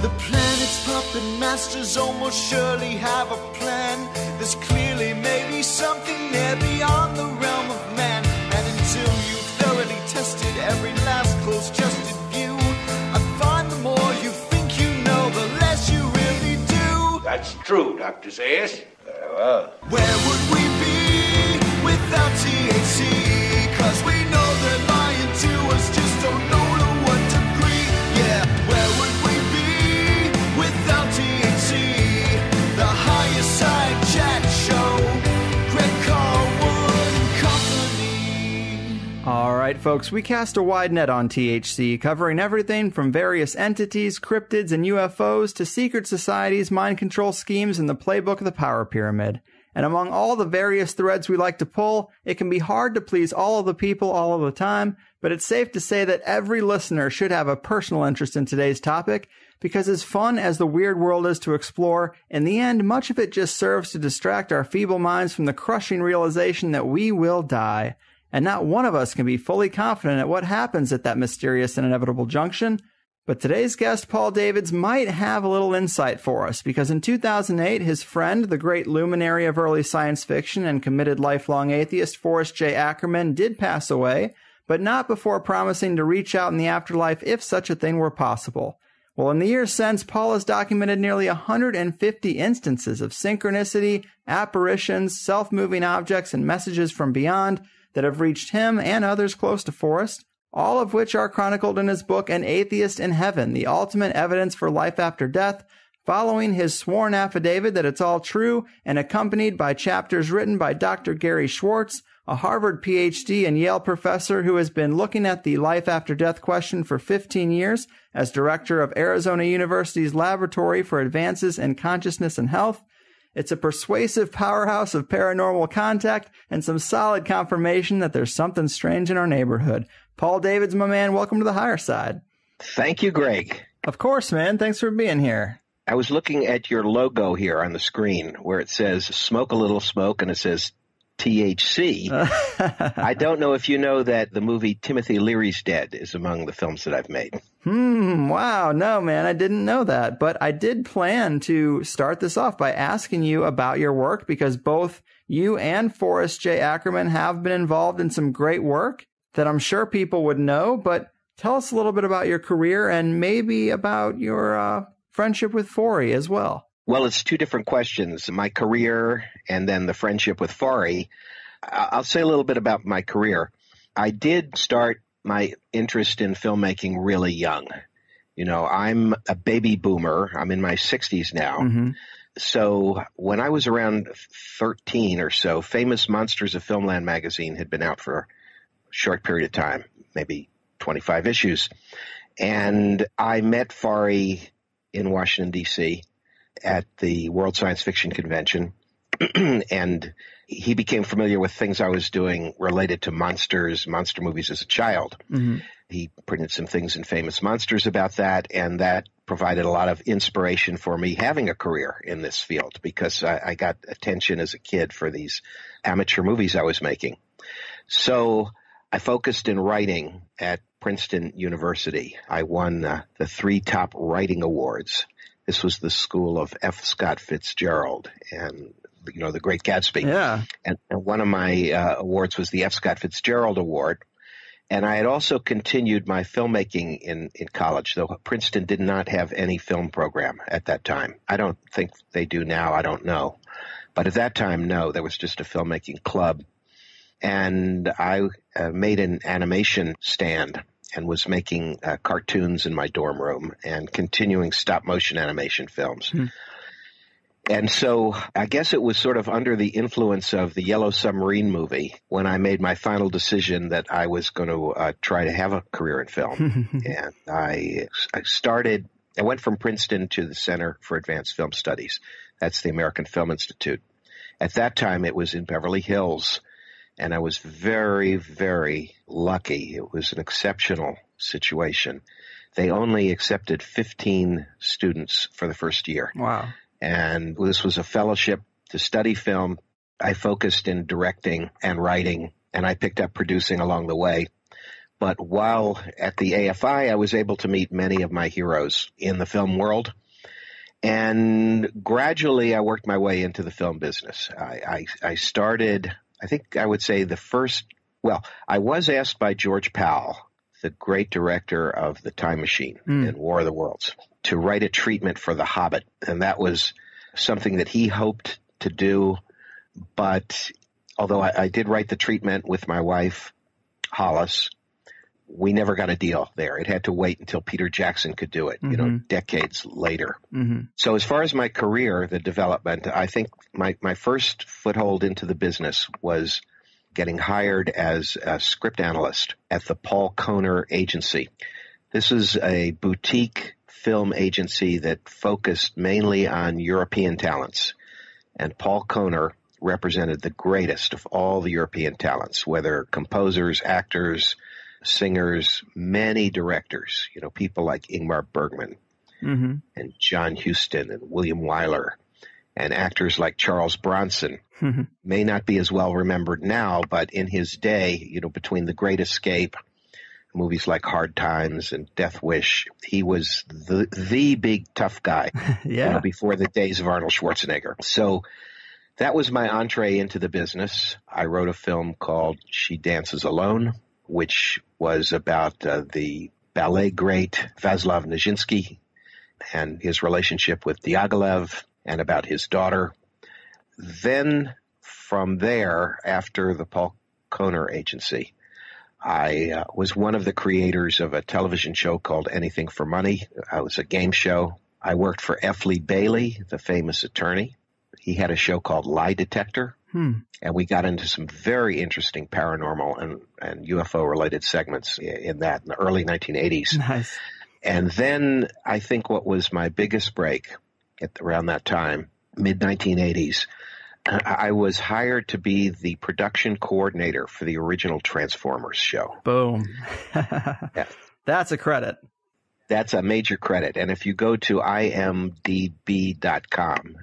The planet's puppet masters almost surely have a plan. There's clearly maybe something there beyond the realm of man. And until you've thoroughly tested every last close-justed view, I find the more you think you know, the less you really do. That's true, Dr. Zayas. Very well. Where would we be without THC? 'Cause we know they're lying to us, just don't know to what degree. Yeah, where would we be without THC? The higher side chat show, Greg Carlwood and Company. All right, folks, we cast a wide net on THC, covering everything from various entities, cryptids, and UFOs to secret societies, mind control schemes, and the playbook of the power pyramid. And among all the various threads we like to pull, it can be hard to please all of the people all of the time, but it's safe to say that every listener should have a personal interest in today's topic, because as fun as the weird world is to explore, in the end, much of it just serves to distract our feeble minds from the crushing realization that we will die. And not one of us can be fully confident at what happens at that mysterious and inevitable junction. But today's guest, Paul Davids, might have a little insight for us, because in 2008, his friend, the great luminary of early science fiction and committed lifelong atheist Forrest J. Ackerman, did pass away, but not before promising to reach out in the afterlife if such a thing were possible. Well, in the years since, Paul has documented nearly 150 instances of synchronicity, apparitions, self-moving objects, and messages from beyond that have reached him and others close to Forrest, all of which are chronicled in his book, An Atheist in Heaven, the ultimate evidence for life after death, following his sworn affidavit that it's all true and accompanied by chapters written by Dr. Gary Schwartz, a Harvard PhD and Yale professor who has been looking at the life after death question for 15 years as director of Arizona University's Laboratory for Advances in Consciousness and Health. It's a persuasive powerhouse of paranormal contact and some solid confirmation that there's something strange in our neighborhood. Paul Davids, my man, welcome to the higher side. Thank you, Greg. Of course, man. Thanks for being here. I was looking at your logo here on the screen where it says smoke a little smoke and it says THC. I don't know if you know that the movie Timothy Leary's Dead is among the films that I've made. Wow. No, man, I didn't know that. But I did plan to start this off by asking you about your work, because both you and Forrest J. Ackerman have been involved in some great work that I'm sure people would know. But tell us a little bit about your career and maybe about your friendship with Forry as well. Well, it's two different questions, my career and then the friendship with Forry. I'll say a little bit about my career. I did start my interest in filmmaking really young. You know, I'm a baby boomer. I'm in my 60s now. Mm-hmm. So when I was around 13 or so, Famous Monsters of Filmland magazine had been out for a short period of time, maybe 25 issues. And I met Forry in Washington, D.C., at the World Science Fiction Convention, and he became familiar with things I was doing related to monster movies as a child. Mm-hmm. He printed some things in Famous Monsters about that, and that provided a lot of inspiration for me having a career in this field, because I got attention as a kid for these amateur movies I was making. So I focused in writing at Princeton University. I won the 3 top writing awards. This was the school of F. Scott Fitzgerald and, you know, The Great Gatsby. Yeah. And one of my awards was the F. Scott Fitzgerald Award. And I had also continued my filmmaking in college, though Princeton did not have any film program at that time. I don't think they do now. I don't know. But at that time, no, there was just a filmmaking club. And I made an animation stand and was making cartoons in my dorm room and continuing stop-motion animation films. And so I guess it was sort of under the influence of the Yellow Submarine movie when I made my final decision that I was going to try to have a career in film. And I went from Princeton to the Center for Advanced Film Studies. That's the American Film Institute. At that time, it was in Beverly Hills. And I was very, very lucky. It was an exceptional situation. They only accepted 15 students for the first year. Wow. And this was a fellowship to study film. I focused in directing and writing, and I picked up producing along the way. But while at the AFI, I was able to meet many of my heroes in the film world. And gradually, I worked my way into the film business. I started, I think I would say I was asked by George Powell, the great director of The Time Machine and War of the Worlds, to write a treatment for The Hobbit. And that was something that he hoped to do. But although I did write the treatment with my wife, Hollis, we never got a deal there. It had to wait until Peter Jackson could do it, decades later. So as far as my career, the development, I think my first foothold into the business was getting hired as a script analyst at the Paul Kohner Agency. This is a boutique film agency that focused mainly on European talents. And Paul Kohner represented the greatest of all the European talents, whether composers, actors, singers, many directors, people like Ingmar Bergman and John Huston and William Wyler, and actors like Charles Bronson. May not be as well remembered now, but in his day, between The Great Escape, movies like Hard Times and Death Wish, he was the big tough guy before the days of Arnold Schwarzenegger. So that was my entree into the business. I wrote a film called She Dances Alone, which was about the ballet great Vaslav Nijinsky and his relationship with Diaghilev, and about his daughter. Then from there, after the Paul Kohner Agency, I was one of the creators of a television show called Anything for Money. It was a game show. I worked for F. Lee Bailey, the famous attorney. He had a show called Lie Detector. And we got into some very interesting paranormal and UFO-related segments in the early 1980s. Nice. And then I think what was my biggest break around that time, mid-1980s, I was hired to be the production coordinator for the original Transformers show. Boom. Yeah. That's a credit. That's a major credit. And if you go to imdb.com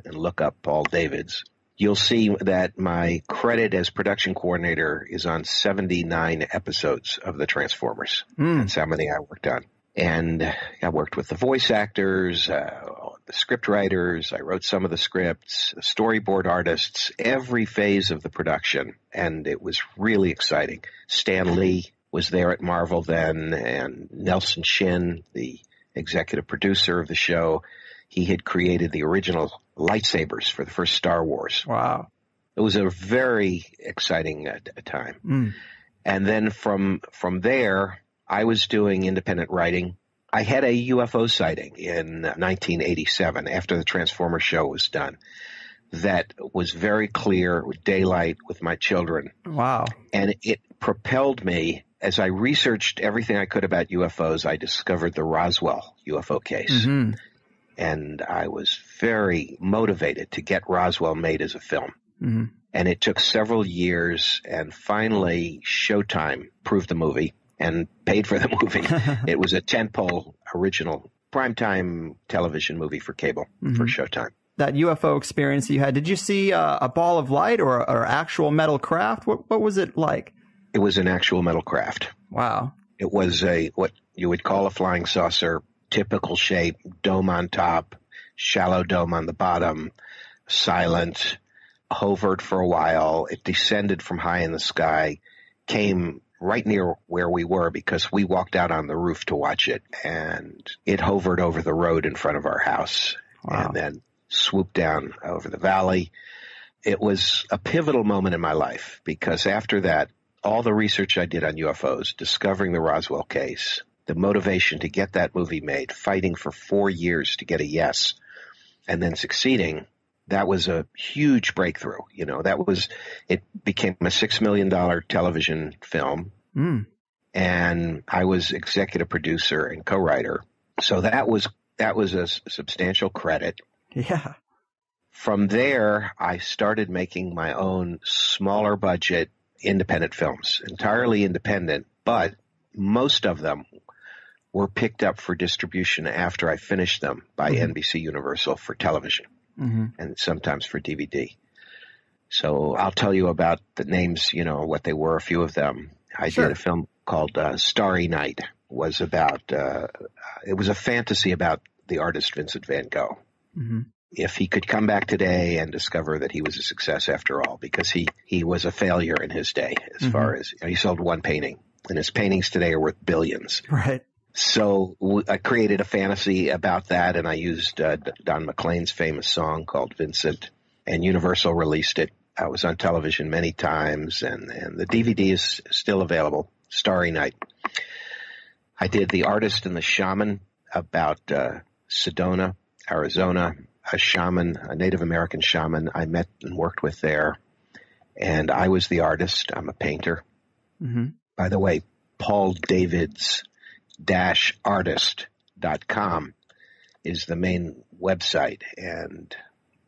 and look up Paul Davids, you'll see that my credit as production coordinator is on 79 episodes of the Transformers. That's how many I worked on. And I worked with the voice actors, the script writers. I wrote some of the scripts, the storyboard artists, every phase of the production. And it was really exciting. Stan Lee was there at Marvel then, and Nelson Shin, the executive producer of the show, he had created the original lightsabers for the first Star Wars. Wow. It was a very exciting time. And then from there, I was doing independent writing. I had a UFO sighting in 1987 after the Transformers show was done. That was very clear with daylight with my children. Wow. And it propelled me. As I researched everything I could about UFOs, I discovered the Roswell UFO case. And I was very motivated to get Roswell made as a film. And it took several years, and finally Showtime approved the movie and paid for the movie. It was a tentpole original primetime television movie for cable for Showtime. That UFO experience that you had, did you see a ball of light or actual metal craft? What was it like? It was an actual metal craft. Wow. It was what you would call a flying saucer, typical shape, dome on top, shallow dome on the bottom, silent, hovered for a while. It descended from high in the sky, came right near where we were because we walked out on the roof to watch it, and it hovered over the road in front of our house. Wow. And then swooped down over the valley. It was a pivotal moment in my life because after that, all the research I did on UFOs, discovering the Roswell case, the motivation to get that movie made, fighting for 4 years to get a yes, and then succeeding, that was a huge breakthrough. It became a $6 million television film, and I was executive producer and co-writer. So that was a substantial credit. Yeah. From there, I started making my own smaller budget independent films, entirely independent, but most of them were picked up for distribution after I finished them by NBC Universal for television and sometimes for DVD. So I'll tell you about the names, what they were, a few of them. I did a film called Starry Night. Was about it was a fantasy about the artist Vincent van Gogh. Mm-hmm. If he could come back today and discover that he was a success after all, because he was a failure in his day as far as he sold one painting, and his paintings today are worth billions. Right. So I created a fantasy about that, and I used Don McLean's famous song called Vincent, and Universal released it. I was on television many times, and the DVD is still available, Starry Night. I did The Artist and the Shaman about Sedona, Arizona, a shaman, a Native American shaman I met and worked with there, and I was the artist. I'm a painter. Mm-hmm. By the way, pauldavids-artist.com is the main website, and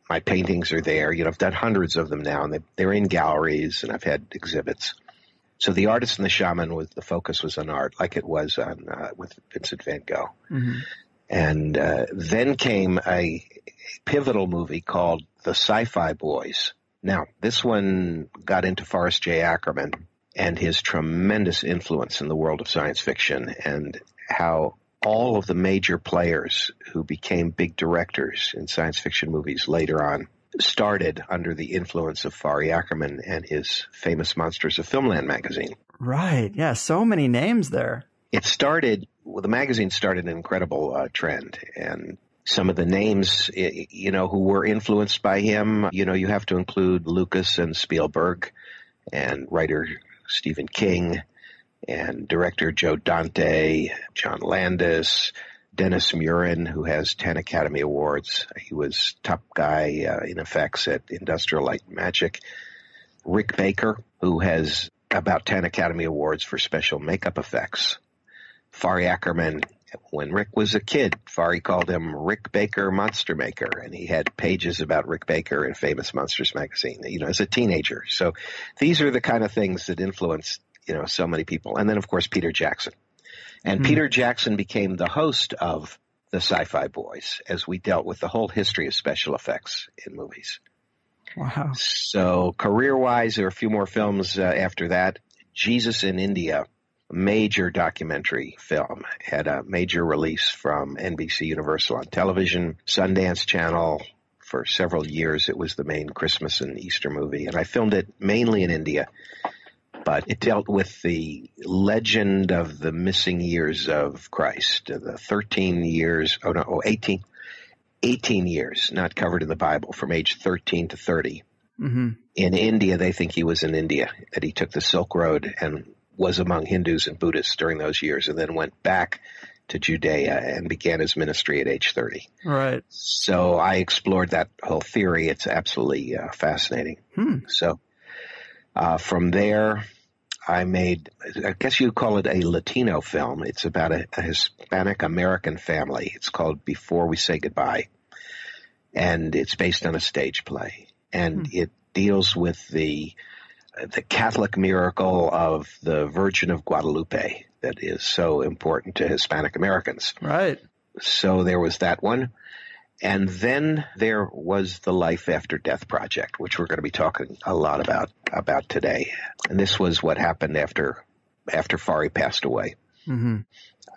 my paintings are there. I've done hundreds of them now, and they're in galleries, and I've had exhibits. So The Artist and the Shaman, the focus was on art, like it was on with Vincent van Gogh. Mm-hmm. And then came a pivotal movie called The Sci-Fi Boys. Now, this one got into Forrest J. Ackerman and his tremendous influence in the world of science fiction, and how all of the major players who became big directors in science fiction movies later on started under the influence of Forrest Ackerman and his famous Monsters of Filmland magazine. Right. Yeah. So many names there. The magazine started an incredible trend, and some of the names, who were influenced by him, you have to include Lucas and Spielberg, and writer Stephen King, and director Joe Dante, John Landis, Dennis Murin, who has 10 Academy Awards. He was top guy in effects at Industrial Light and Magic. Rick Baker, who has about 10 Academy Awards for special makeup effects. Forrest Ackerman, when Rick was a kid, Forrest called him Rick Baker Monster Maker, and he had pages about Rick Baker in Famous Monsters magazine, as a teenager. So these are the kind of things that influenced, so many people. And then, of course, Peter Jackson. And Peter Jackson became the host of the Sci-Fi Boys as we dealt with the whole history of special effects in movies. Wow. So career-wise, there are a few more films after that. Jesus in India, a major documentary film, had a major release from NBC Universal on television, Sundance Channel. For several years, it was the main Christmas and Easter movie, and I filmed it mainly in India. But it dealt with the legend of the missing years of Christ, the 18 years not covered in the Bible from age 13 to 30. Mm-hmm. In India, they think he was in India, that he took the Silk Road and was among Hindus and Buddhists during those years, and then went back to Judea and began his ministry at age 30. Right. So I explored that whole theory. It's absolutely fascinating. So from there, I guess you'd call it a Latino film. It's about a Hispanic-American family. It's called Before We Say Goodbye, and it's based on a stage play. And it deals with the Catholic miracle of the Virgin of Guadalupe that is so important to Hispanic Americans. Right. So there was that one. And then there was the Life After Death Project, which we're going to be talking a lot about today. And this was what happened after Forrest passed away. Mm-hmm.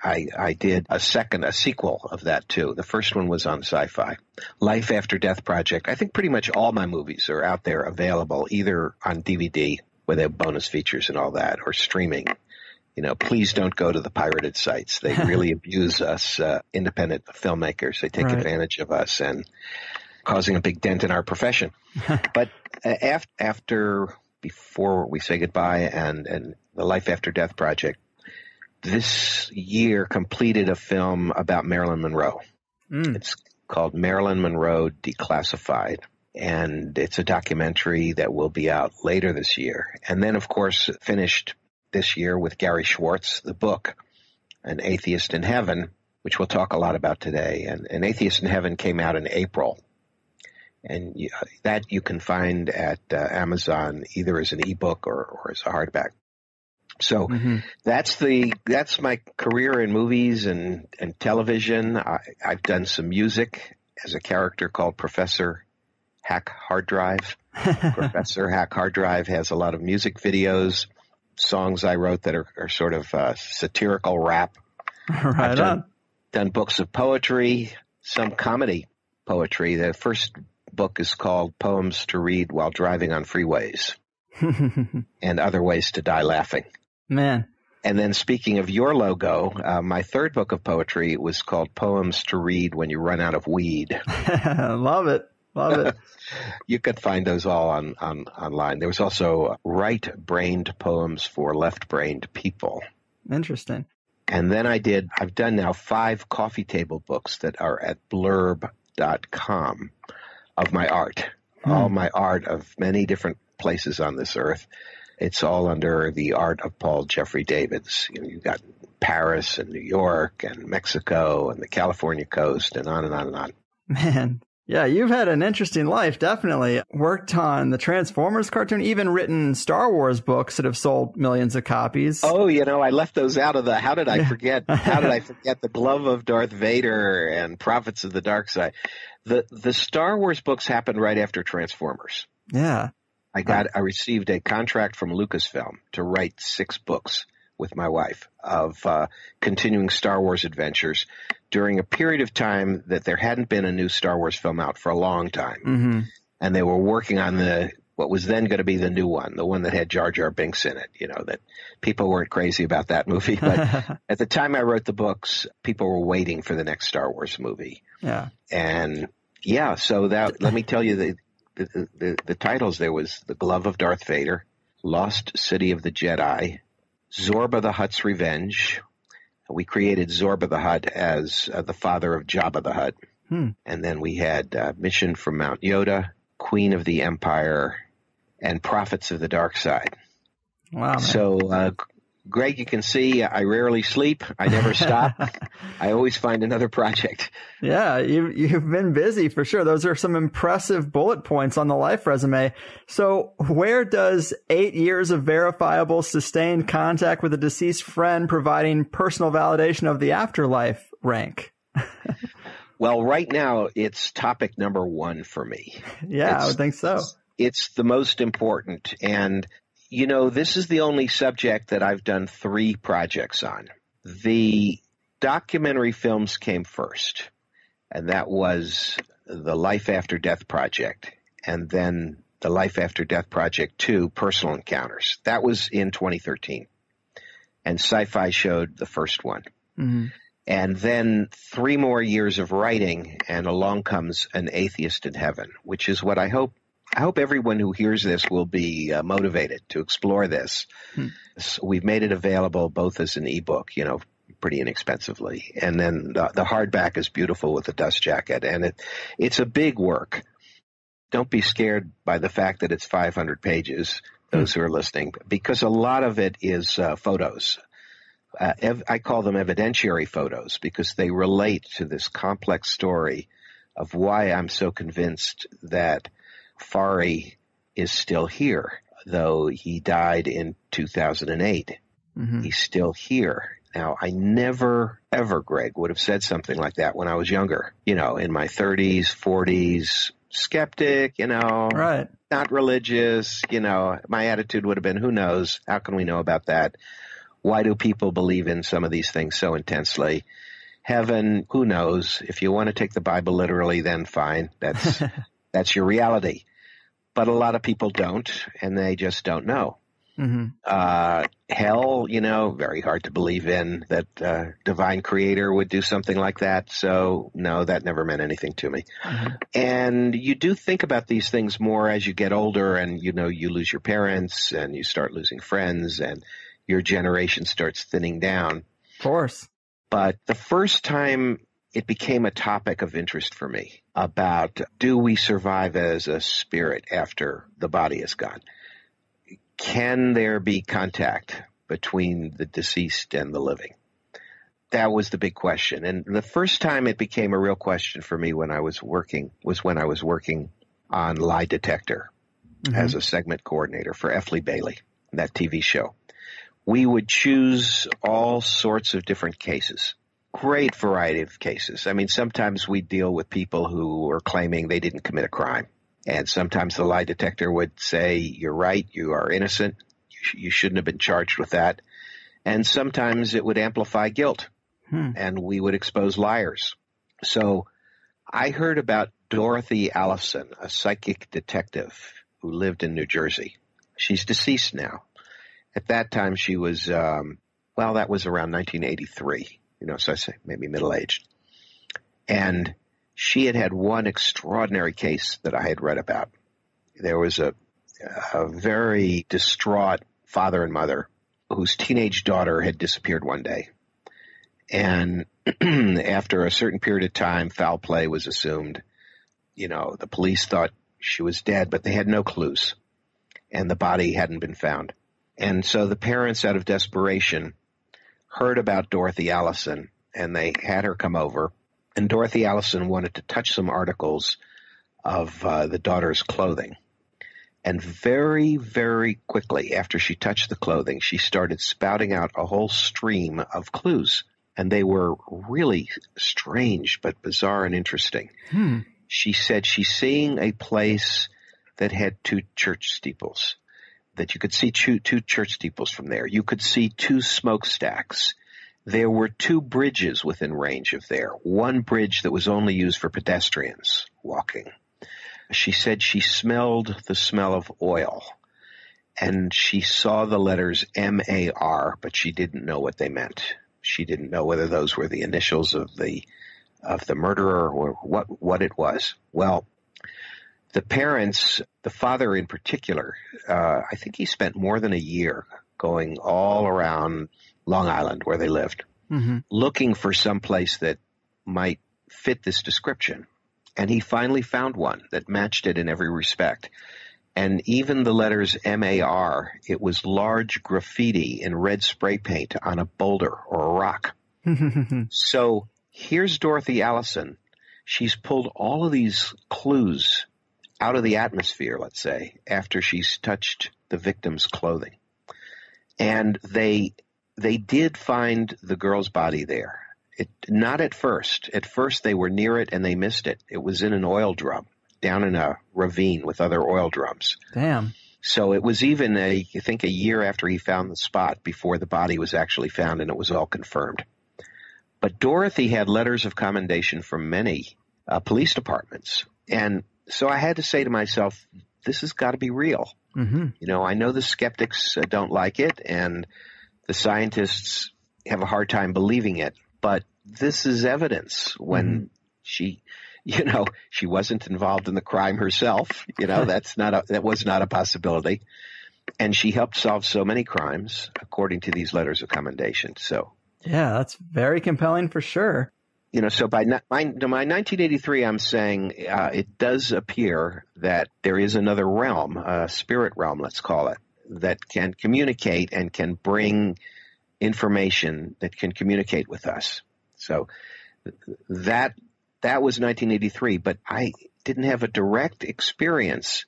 I did a sequel of that too. The first one was on Sci-Fi. Life After Death Project. I think pretty much all my movies are out there available, either on DVD, where they have bonus features and all that, or streaming. Please don't go to the pirated sites. They really abuse us, independent filmmakers. They take advantage of us and causing a big dent in our profession. But before we say goodbye and the Life After Death Project, this year completed a film about Marilyn Monroe. It's called Marilyn Monroe Declassified, and it's a documentary that will be out later this year. And then, of course, finished this year with Gary Schwartz, the book, An Atheist in Heaven, which we'll talk a lot about today. And An Atheist in Heaven came out in April. And that you can find at Amazon either as an ebook or as a hardback. So that's my career in movies and television. I've done some music as a character called Professor Hack Hard Drive. Professor Hack Hard Drive has a lot of music videos. songs I wrote that are sort of satirical rap. Right I've done books of poetry, some comedy poetry. The first book is called Poems to Read While Driving on Freeways and Other Ways to Die Laughing. Man. And then speaking of your logo, my third book of poetry was called Poems to Read When You Run Out of Weed. Love it. Love it. You could find those all online. There was also right-brained poems for left-brained people. Interesting. And then I've done now 5 coffee table books that are at blurb.com of my art. All my art of many different places on this earth. It's all under the art of Paul Jeffrey Davids. You've got Paris and New York and Mexico and the California coast and on and on and on. Man. Yeah, you've had an interesting life, definitely. Worked on the Transformers cartoon, even written Star Wars books that have sold millions of copies. Oh, I left those out of how did I forget The Glove of Darth Vader and Prophets of the Dark Side? The Star Wars books happened right after Transformers. Yeah. I received a contract from Lucasfilm to write 6 books with my wife of continuing Star Wars adventures during a period of time that there hadn't been a new Star Wars film out for a long time. Mm-hmm. And they were working on what was then going to be the new one, the one that had Jar Jar Binks in it, that people weren't crazy about that movie. But at the time I wrote the books, people were waiting for the next Star Wars movie. Yeah. And so let me tell you the titles. There was The Glove of Darth Vader, Lost City of the Jedi, Zorba the Hutt's Revenge. We created Zorba the Hutt as the father of Jabba the Hutt. And then we had Mission from Mount Yoda, Queen of the Empire, and Prophets of the Dark Side. Wow. Man. So, Greg, you can see I rarely sleep. I never stop. I always find another project. Yeah, you've been busy for sure. Those are some impressive bullet points on the life resume. So where does 8 years of verifiable sustained contact with a deceased friend providing personal validation of the afterlife rank? Well, right now it's topic number 1 for me. Yeah, I would think so. It's the most important. And this is the only subject that I've done 3 projects on. The documentary films came first, and that was the Life After Death Project, and then the Life After Death Project 2, Personal Encounters. That was in 2013, and Sci-Fi showed the first one. Mm-hmm. And then 3 more years of writing, and along comes An Atheist in Heaven, which is what I hope everyone who hears this will be motivated to explore this. So we've made it available both as an ebook, pretty inexpensively, and then the hardback is beautiful with the dust jacket, and it's a big work. Don't be scared by the fact that it's 500 pages, those who are listening, because a lot of it is photos. I call them evidentiary photos because they relate to this complex story of why I'm so convinced that Fari is still here, though he died in 2008. Mm-hmm. He's still here. Now, I never, ever, Greg, would have said something like that when I was younger, in my 30s, 40s, skeptic, right. Not religious, my attitude would have been, who knows? How can we know about that? Why do people believe in some of these things so intensely? Heaven, who knows? If you want to take the Bible literally, then fine. That's your reality. But a lot of people don't, and they just don't know. Mm-hmm. Hell, very hard to believe in that divine creator would do something like that. So, no, that never meant anything to me. Mm-hmm. And you do think about these things more as you get older and, you lose your parents and you start losing friends and your generation starts thinning down. Of course. But the first time it became a topic of interest for me about, do we survive as a spirit after the body is gone? Can there be contact between the deceased and the living? That was the big question. And the first time it became a real question for me when I was working on Lie Detector as a segment coordinator for F. Lee Bailey, that TV show. We would choose all sorts of different cases. Great variety of cases. I mean, sometimes we deal with people who are claiming they didn't commit a crime. And sometimes the lie detector would say, you're right, you are innocent, you you shouldn't have been charged with that. And sometimes it would amplify guilt, and we would expose liars. So I heard about Dorothy Allison, a psychic detective who lived in New Jersey. She's deceased now. At that time, she was, that was around 1983, so I say maybe middle-aged. And she had one extraordinary case that I had read about. There was a very distraught father and mother whose teenage daughter had disappeared one day. And after a certain period of time, foul play was assumed. The police thought she was dead, but they had no clues, and the body hadn't been found. And so the parents, out of desperation, heard about Dorothy Allison, and they had her come over. And Dorothy Allison wanted to touch some articles of the daughter's clothing. And very, very quickly after she touched the clothing, she started spouting out a whole stream of clues. And they were really strange, but bizarre and interesting. She said she's seeing a place that had two church steeples, that you could see two church steeples from there. You could see two smokestacks. There were two bridges within range of there. One bridge that was only used for pedestrians walking. She said she smelled the smell of oil, and she saw the letters M-A-R, but she didn't know what they meant. She didn't know whether those were the initials of the murderer or what it was. Well, the parents, the father in particular, I think he spent more than a year going all around Long Island where they lived, looking for some place that might fit this description. And he finally found one that matched it in every respect. And even the letters M-A-R, it was large graffiti in red spray paint on a boulder or a rock. So here's Dorothy Allison. She's pulled all of these clues out of the atmosphere, let's say, after she's touched the victim's clothing. And they did find the girl's body there. Not at first. At first they were near it and they missed it. It was in an oil drum, down in a ravine with other oil drums. Damn. So it was even, I think, a year after he found the spot before the body was actually found, and it was all confirmed. But Dorothy had letters of commendation from many police departments. And so I had to say to myself, this has got to be real. I know the skeptics don't like it, and the scientists have a hard time believing it. But this is evidence when she wasn't involved in the crime herself. That was not a possibility. And she helped solve so many crimes according to these letters of commendation. So, yeah, that's very compelling for sure. So by my 1983, I'm saying it does appear that there is another realm, a spirit realm, let's call it, that can communicate and can bring information that can communicate with us. So that was 1983, but I didn't have a direct experience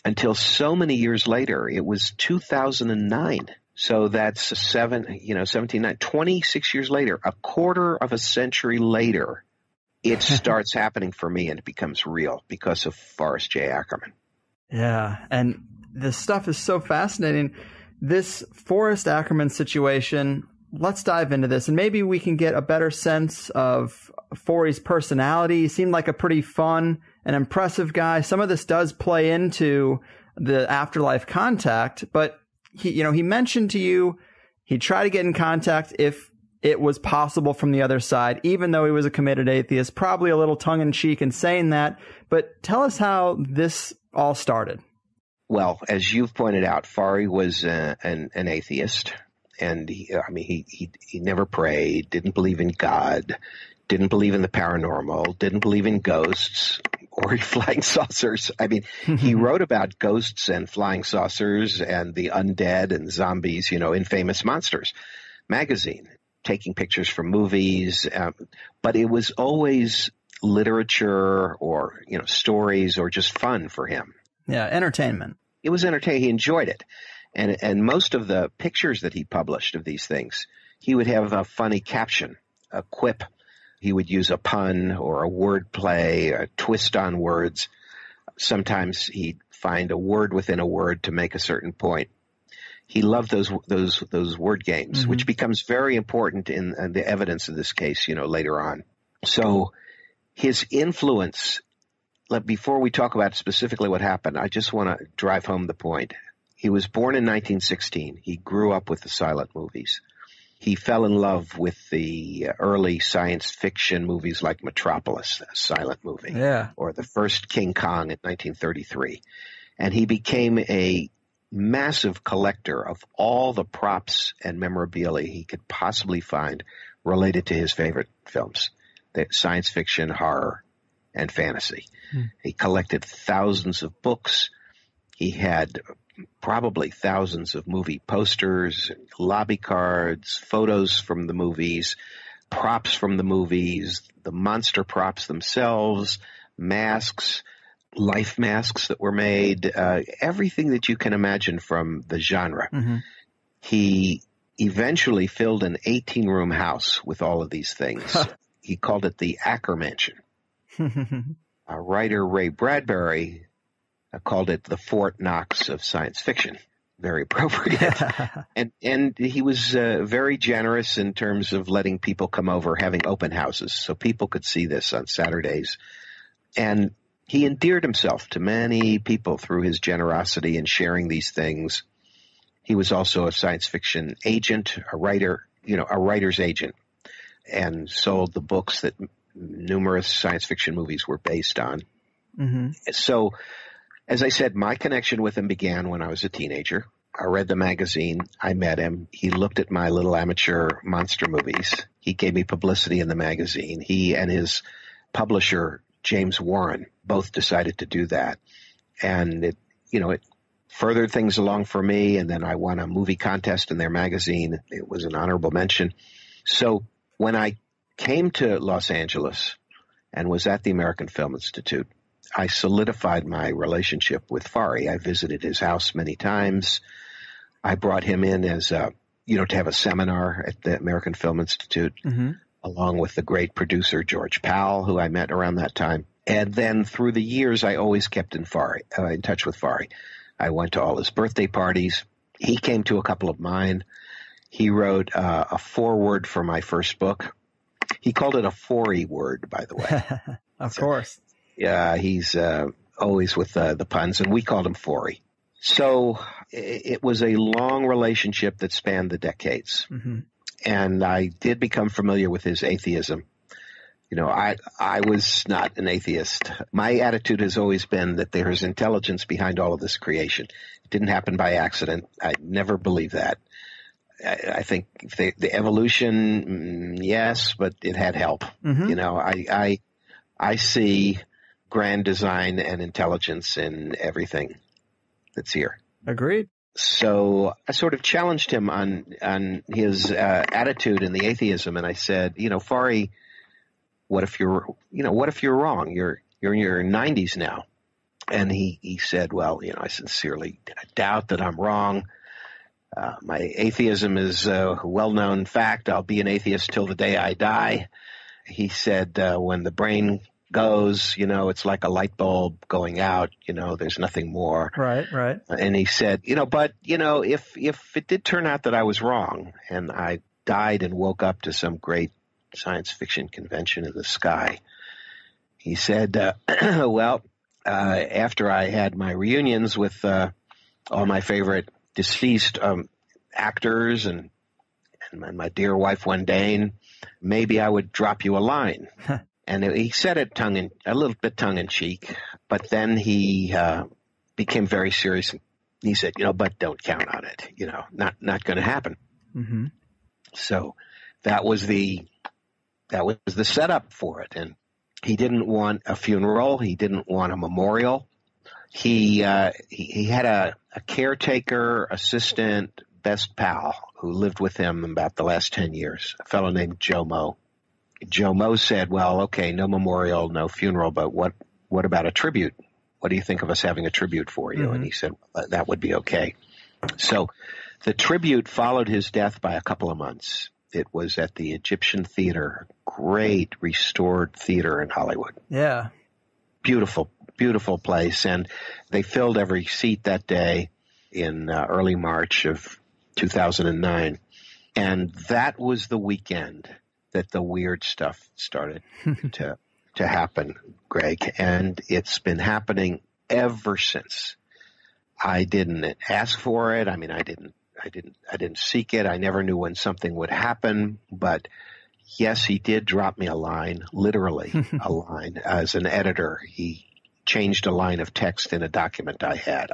until so many years later. It was 2009. So that's 26 years later, a quarter of a century later, it starts happening for me and it becomes real because of Forrest J. Ackerman. Yeah, and this stuff is so fascinating. This Forrest Ackerman situation, let's dive into this, and maybe we can get a better sense of Forrest's personality. He seemed like a pretty fun and impressive guy. Some of this does play into the afterlife contact, but he mentioned to you he'd try to get in contact if it was possible from the other side, even though he was a committed atheist, probably a little tongue-in-cheek in saying that. But tell us how this all started. Well, as you've pointed out, Forrest was an atheist, and he never prayed, didn't believe in God, didn't believe in the paranormal, didn't believe in ghosts or flying saucers. I mean, he wrote about ghosts and flying saucers and the undead and zombies, in Famous Monsters magazine, taking pictures from movies. But it was always literature or, stories or just fun for him. Yeah, entertainment. It was entertaining. He enjoyed it. And most of the pictures that he published of these things, he would have a funny caption, a quip. He would use a pun or a word play, a twist on words. Sometimes he'd find a word within a word to make a certain point. He loved those word games, which becomes very important in the evidence of this case, later on. So his influence, before we talk about specifically what happened, I just want to drive home the point. He was born in 1916. He grew up with the silent movies. He fell in love with the early science fiction movies like Metropolis, a silent movie, or the first King Kong in 1933. And he became a massive collector of all the props and memorabilia he could possibly find related to his favorite films, science fiction, horror, and fantasy. He collected thousands of books. He had probably thousands of movie posters, lobby cards, photos from the movies, props from the movies, the monster props themselves, masks, life masks that were made, everything that you can imagine from the genre. He eventually filled an 18-room house with all of these things. He called it the Ackerman. Writer Ray Bradbury called it the Fort Knox of science fiction. Very appropriate. and he was very generous in terms of letting people come over, having open houses, so people could see this on Saturdays. And he endeared himself to many people through his generosity in sharing these things. He was also a science fiction agent, a writer, a writer's agent, and sold the books that numerous science fiction movies were based on. So, as I said, my connection with him began when I was a teenager. I read the magazine. I met him. He looked at my little amateur monster movies. He gave me publicity in the magazine. He and his publisher, James Warren, both decided to do that. And it furthered things along for me. And then I won a movie contest in their magazine. It was an honorable mention. So when I came to Los Angeles and was at the American Film Institute, I solidified my relationship with Forrest. I visited his house many times. I brought him in as to have a seminar at the American Film Institute, along with the great producer George Powell, who I met around that time. And then through the years, I always kept in touch with Forrest. I went to all his birthday parties. He came to a couple of mine. He wrote a foreword for my first book. He called it a Forrest word, by the way. Of course. Yeah, he's always with the puns, and we called him Forrest. So it was a long relationship that spanned the decades. And I did become familiar with his atheism. I was not an atheist. My attitude has always been that there is intelligence behind all of this creation. It didn't happen by accident. I never believed that. I think the evolution, yes, but it had help. I see grand design and intelligence in everything that's here. Agreed. So I sort of challenged him on his attitude in the atheism, and I said, Forrest, what if you're wrong? You're in your 90s now. And he said, well, I sincerely doubt that I'm wrong. My atheism is a well-known fact. I'll be an atheist till the day I die. He said, when the brain goes, it's like a light bulb going out, there's nothing more. Right. And he said, but if it did turn out that I was wrong and I died and woke up to some great science fiction convention in the sky, he said, after I had my reunions with all my favorite deceased actors and my dear wife Wendane, maybe I would drop you a line. And he said it a little bit tongue-in-cheek, but then he became very serious. He said, but don't count on it. Not going to happen. So that was the setup for it. And he didn't want a funeral. He didn't want a memorial. He had a caretaker, assistant, best pal who lived with him about the last 10 years, a fellow named Joe Moe. Joe Moe said, well, okay, no memorial, no funeral, but what about a tribute? What do you think of us having a tribute for you? And he said, that would be okay. So the tribute followed his death by a couple of months. It was at the Egyptian Theater, great restored theater in Hollywood. Yeah. Beautiful, beautiful place. And they filled every seat that day. in early March of 2009. And that was the weekend that the weird stuff started to happen, Greg. And it's been happening ever since. I didn't ask for it. I mean, I didn't seek it. I never knew when something would happen, but yes, he did drop me a line, literally a line. As an editor, he changed a line of text in a document I had.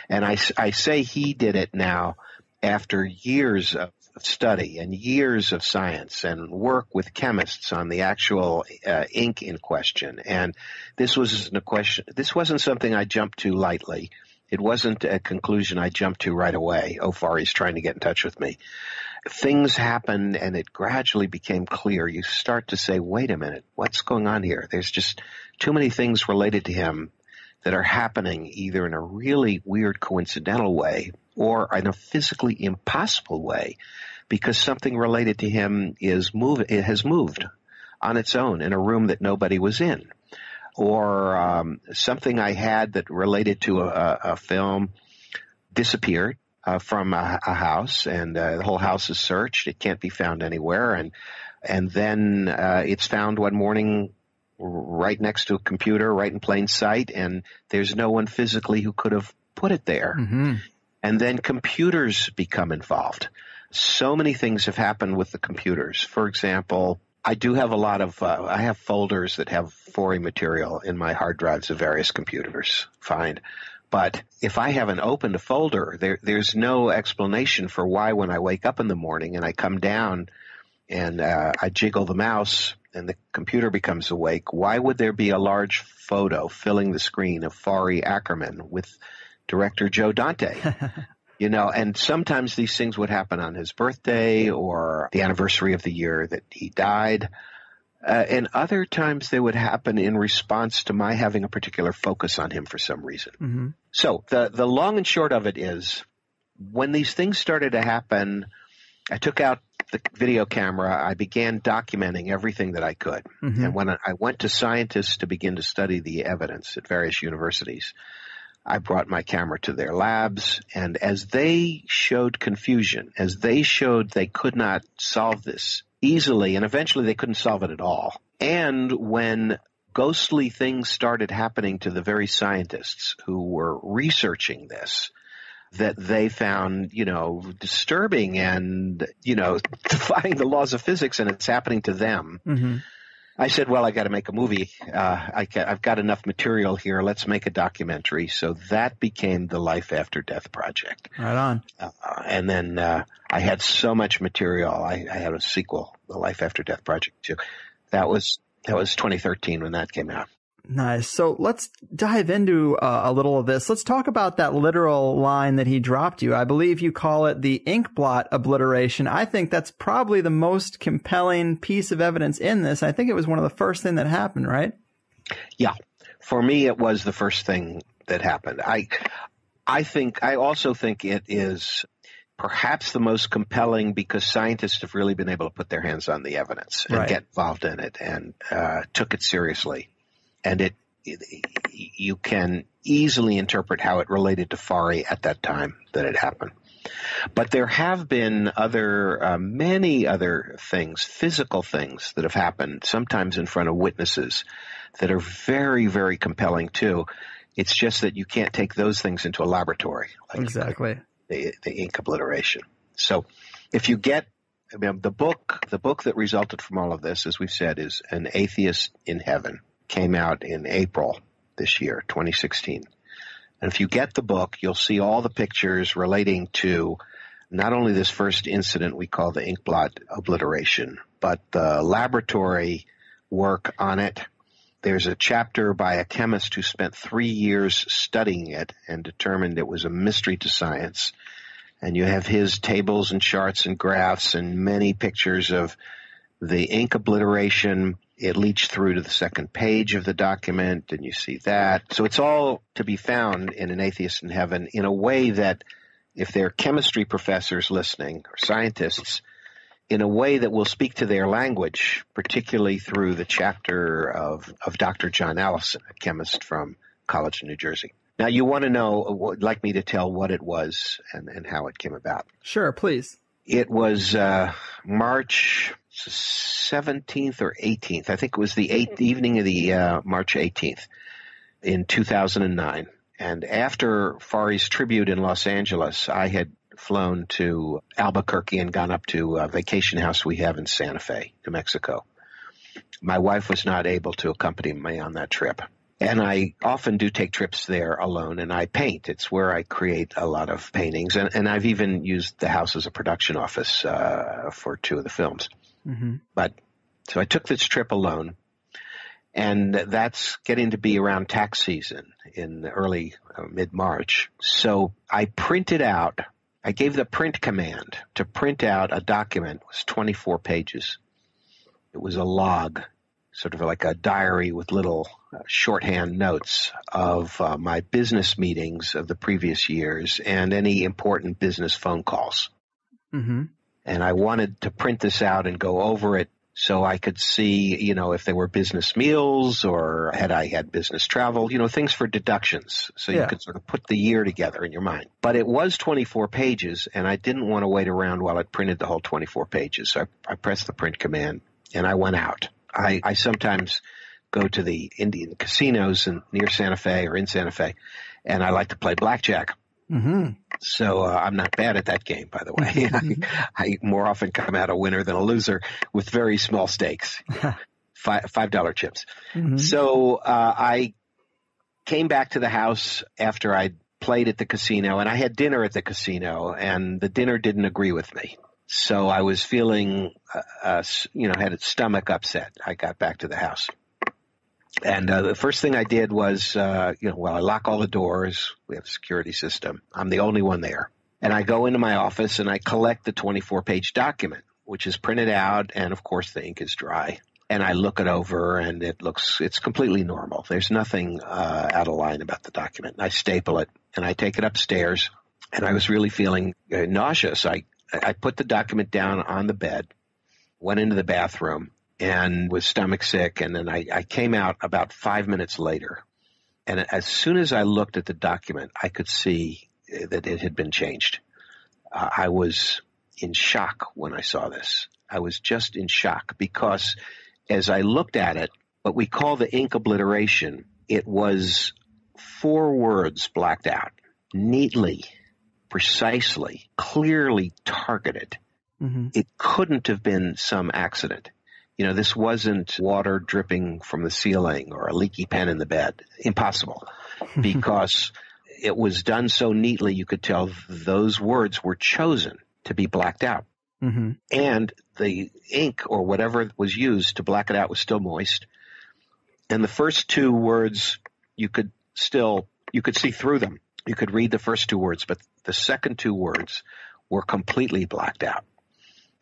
And I say he did it now after years of study and years of science and work with chemists on the actual ink in question. And this wasn't something I jumped to lightly. It wasn't a conclusion I jumped to right away. Oh, Forrest trying to get in touch with me. Things happened and it gradually became clear. You start to say, wait a minute, what's going on here? There's just too many things related to him that are happening either in a really weird coincidental way or in a physically impossible way because something related to him has moved on its own in a room that nobody was in. Or something I had that related to a film disappeared from a house, and the whole house is searched. It can't be found anywhere, and then it's found one morning right next to a computer, right in plain sight, and there's no one physically who could have put it there. Mm-hmm. And then computers become involved. So many things have happened with the computers. For example, I do have a lot of I have folders that have Forrest material in my hard drives of various computers. Fine. But if I haven't opened a folder, there's no explanation for why when I wake up in the morning and I come down and I jiggle the mouse and the computer becomes awake, why would there be a large photo filling the screen of Forrest Ackerman with director Joe Dante? You know, and sometimes these things would happen on his birthday or the anniversary of the year that he died. And other times they would happen in response to my having a particular focus on him for some reason. Mm-hmm. So the long and short of it is when these things started to happen, I took out the video camera. I began documenting everything that I could. Mm-hmm. And when I went to scientists to begin to study the evidence at various universities, I brought my camera to their labs, and as they showed confusion, as they showed they could not solve this easily, and eventually they couldn't solve it at all, and when ghostly things started happening to the very scientists who were researching this, that they found, disturbing and, defying the laws of physics, and it's happening to them. Mm-hmm. I said, well, I got to make a movie. I've got enough material here. Let's make a documentary. So that became the Life After Death project. Right on. And then I had so much material. I had a sequel, the Life After Death project too. That was 2013 when that came out. Nice. So let's dive into a little of this. Let's talk about that literal line that he dropped you. I believe you call it the ink blot obliteration. I think that's probably the most compelling piece of evidence in this. I think it was one of the first thing that happened, right? Yeah. For me, it was the first thing that happened. I also think it is perhaps the most compelling because scientists have really been able to put their hands on the evidence and get involved in it and took it seriously. And you can easily interpret how it related to Forrest at that time that it happened. But there have been many other things, physical things that have happened, sometimes in front of witnesses that are very, very compelling too. It's just that you can't take those things into a laboratory. Exactly. The ink obliteration. So if you get the book that resulted from all of this, as we've said, is An Atheist in Heaven. Came out in April this year, 2016. And if you get the book, you'll see all the pictures relating to not only this first incident we call the ink blot obliteration, but the laboratory work on it. There's a chapter by a chemist who spent 3 years studying it and determined it was a mystery to science. And you have his tables and charts and graphs and many pictures of the ink obliteration. It leached through to the second page of the document, and you see that. So it's all to be found in An Atheist in Heaven in a way that, if they're chemistry professors listening or scientists, in a way that will speak to their language, particularly through the chapter of Dr. John Allison, a chemist from College of New Jersey. Now, you want to know, would like me to tell what it was and how it came about. Sure, please. It was March 17th or 18th. I think it was the evening of the March 18th in 2009. And after Forrest's tribute in Los Angeles, I had flown to Albuquerque and gone up to a vacation house we have in Santa Fe, New Mexico. My wife was not able to accompany me on that trip. And I often do take trips there alone, and I paint. It's where I create a lot of paintings. And I've even used the house as a production office for 2 of the films. Mm-hmm. So I took this trip alone, and that's getting to be around tax season in early mid-March. So I gave the print command to print out a document. It was 24 pages. It was a log, sort of like a diary with little shorthand notes of my business meetings of the previous years and any important business phone calls. Mm-hmm. And I wanted to print this out and go over it so I could see, if there were business meals or I had business travel, things for deductions. So you could sort of put the year together in your mind. But it was 24 pages, and I didn't want to wait around while it printed the whole 24 pages. So I pressed the print command, and I went out. I sometimes go to the Indian casinos near Santa Fe or in Santa Fe, and I like to play blackjack. Mm-hmm. So I'm not bad at that game, by the way. Mm-hmm. I more often come out a winner than a loser with very small stakes, $5 chips. Mm-hmm. So I came back to the house after I'd played at the casino, and I had dinner at the casino, and the dinner didn't agree with me. So I was feeling, had a stomach upset. I got back to the house. And the first thing I did was, I lock all the doors. We have a security system. I'm the only one there. And I go into my office and I collect the 24-page document, which is printed out. And, of course, the ink is dry. And I look it over, and it's completely normal. There's nothing out of line about the document. And I staple it, and I take it upstairs. And I was really feeling nauseous. I put the document down on the bed, went into the bathroom, and was stomach sick. And then I came out about 5 minutes later. And as soon as I looked at the document, I could see that it had been changed. I was in shock when I saw this. I was just in shock because as I looked at it, what we call the ink obliteration, it was 4 words blacked out, neatly, precisely, clearly targeted. Mm-hmm. It couldn't have been some accident. This wasn't water dripping from the ceiling or a leaky pen in the bed. Impossible. Because it was done so neatly, you could tell those words were chosen to be blacked out. Mm-hmm. And the ink or whatever was used to black it out was still moist. And the first 2 words, you could see through them. You could read the first 2 words, but the second 2 words were completely blacked out.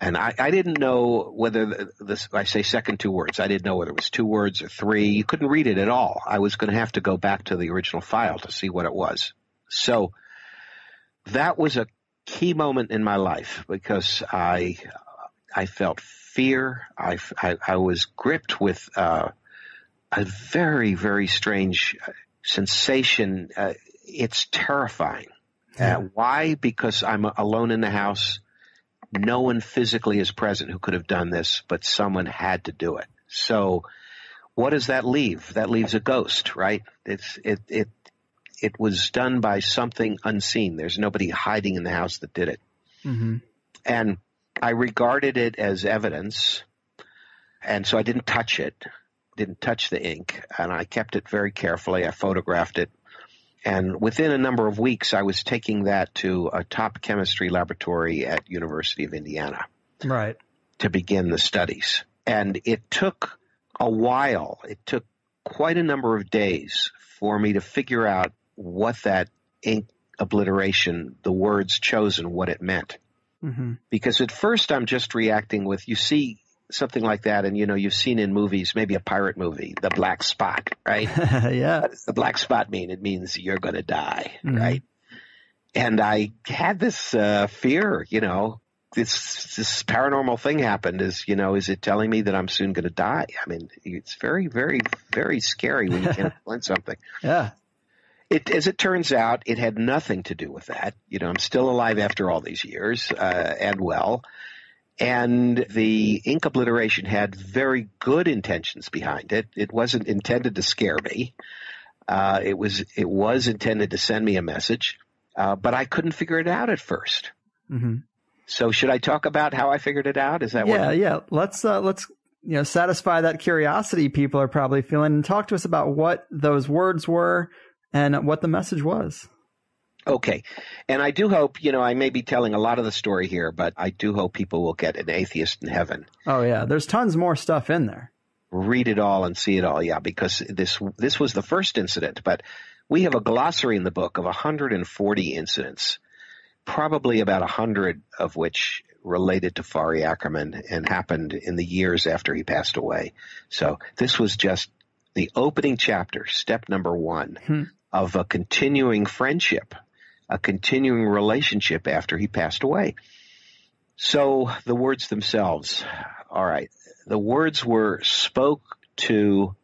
And I didn't know whether I say second 2 words. I didn't know whether it was 2 words or 3. You couldn't read it at all. I was going to have to go back to the original file to see what it was. So that was a key moment in my life because I felt fear. I was gripped with a very, very strange sensation. It's terrifying. Why? Because I'm alone in the house. No one physically is present who could have done this, but someone had to do it. So what does that leave? That leaves a ghost, right? It was done by something unseen. There's nobody hiding in the house that did it. Mm-hmm. And I regarded it as evidence, and so I didn't touch it, didn't touch the ink, and I kept it very carefully. I photographed it. And within a number of weeks, I was taking that to a top chemistry laboratory at University of Indiana, right, to begin the studies. And it took a while. It took quite a number of days for me to figure out what that ink obliteration, the words chosen, what it meant. Mm-hmm. Because at first I'm just reacting with, you see something like that, and you've seen in movies, maybe a pirate movie, the black spot, right? Yeah. What does the black spot mean? It means you're going to die, mm-hmm. right? And I had this fear, this paranormal thing happened. Is it telling me that I'm soon going to die? I mean, it's very, very, very scary when you can't explain something. Yeah. As it turns out, it had nothing to do with that. I'm still alive after all these years, and well. And the ink obliteration had very good intentions behind it. It wasn't intended to scare me. It was intended to send me a message, but I couldn't figure it out at first. Mm-hmm. So should I talk about how I figured it out? Is that Yeah. Let's satisfy that curiosity people are probably feeling, and talk to us about what those words were and what the message was. Okay. And I do hope, I may be telling a lot of the story here, but I do hope people will get An Atheist in Heaven. Oh, yeah. There's tons more stuff in there. Read it all and see it all, yeah, because this was the first incident. But we have a glossary in the book of 140 incidents, probably about 100 of which related to Forrest Ackerman and happened in the years after he passed away. So this was just the opening chapter, step number 1 of a continuing friendship, a continuing relationship after he passed away. So the words themselves, all right, the words were spoke to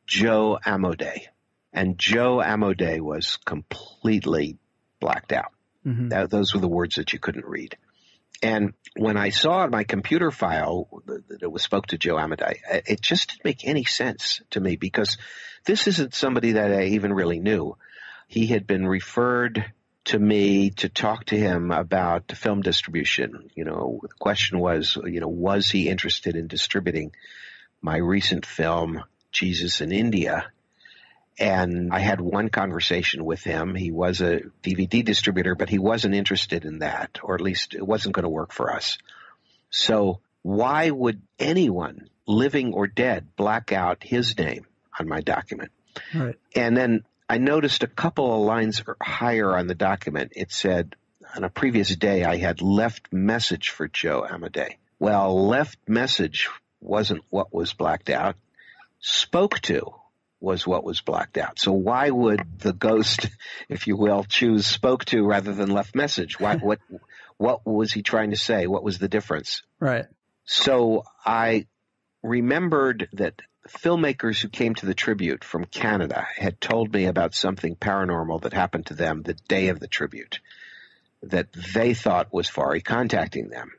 Joe Amodei, and Joe Amodei was completely blacked out. Mm-hmm. Those were the words that you couldn't read. And when I saw in my computer file that it was spoke to Joe Amodei, it just didn't make any sense to me, because this isn't somebody that I even really knew. He had been referred to me to talk to him about film distribution. The question was, was he interested in distributing my recent film, Jesus in India? And I had one conversation with him. He was a DVD distributor, but he wasn't interested in that, or at least it wasn't going to work for us. So why would anyone, living or dead, black out his name on my document? Right. And then I noticed a couple of lines higher on the document. It said, on a previous day, I had left message for Joe Amodei. Well, left message wasn't what was blacked out. Spoke to was what was blacked out. So why would the ghost, if you will, choose spoke to rather than left message? What was he trying to say? What was the difference? Right. So I remembered that filmmakers who came to the tribute from Canada had told me about something paranormal that happened to them the day of the tribute that they thought was Forrest contacting them.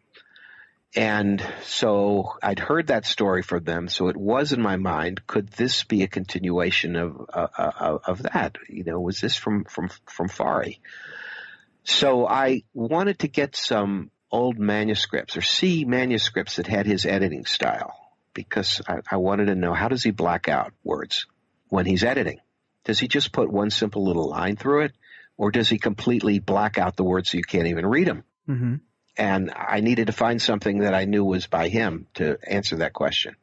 And so I'd heard that story from them, so it was in my mind, could this be a continuation of that? Was this from Forrest? So I wanted to get some old manuscripts or see manuscripts that had his editing style, because I wanted to know, how does he black out words when he's editing? Does he just put one simple little line through it, or does he completely black out the words so you can't even read them? Mm-hmm. And I needed to find something that I knew was by him to answer that question.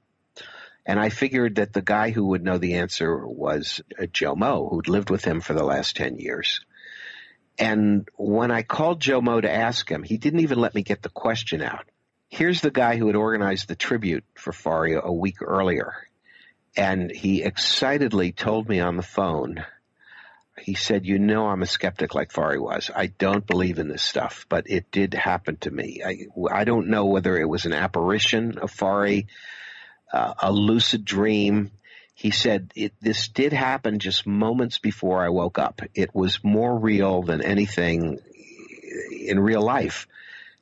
And I figured that the guy who would know the answer was Joe Moe, who'd lived with him for the last 10 years. And when I called Joe Moe to ask him, he didn't even let me get the question out. Here's the guy who had organized the tribute for Forrest a week earlier. And he excitedly told me on the phone, he said, I'm a skeptic like Forrest was. I don't believe in this stuff, but it did happen to me. I don't know whether it was an apparition of Forrest, a lucid dream. He said this did happen just moments before I woke up. It was more real than anything in real life.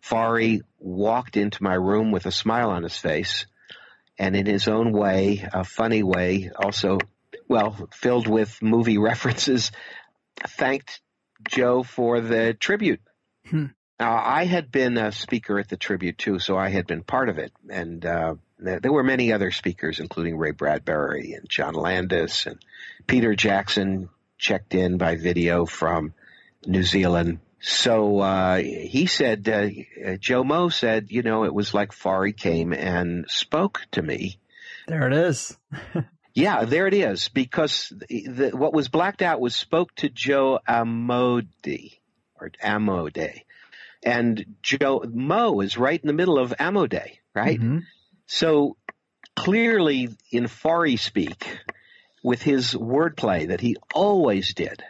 Forrest walked into my room with a smile on his face, and in his own way, a funny way, also filled with movie references, thanked Joe for the tribute. Now, I had been a speaker at the tribute, too, so I had been part of it. And there were many other speakers, including Ray Bradbury and John Landis, and Peter Jackson checked in by video from New Zealand. So he said, Joe Moe said, it was like Forrest came and spoke to me. There it is. Yeah, there it is, because what was blacked out was spoke to Joe Amodei. And Joe Moe is right in the middle of Amodei, right? Mm-hmm. So clearly in Forrest speak, with his wordplay that he always did,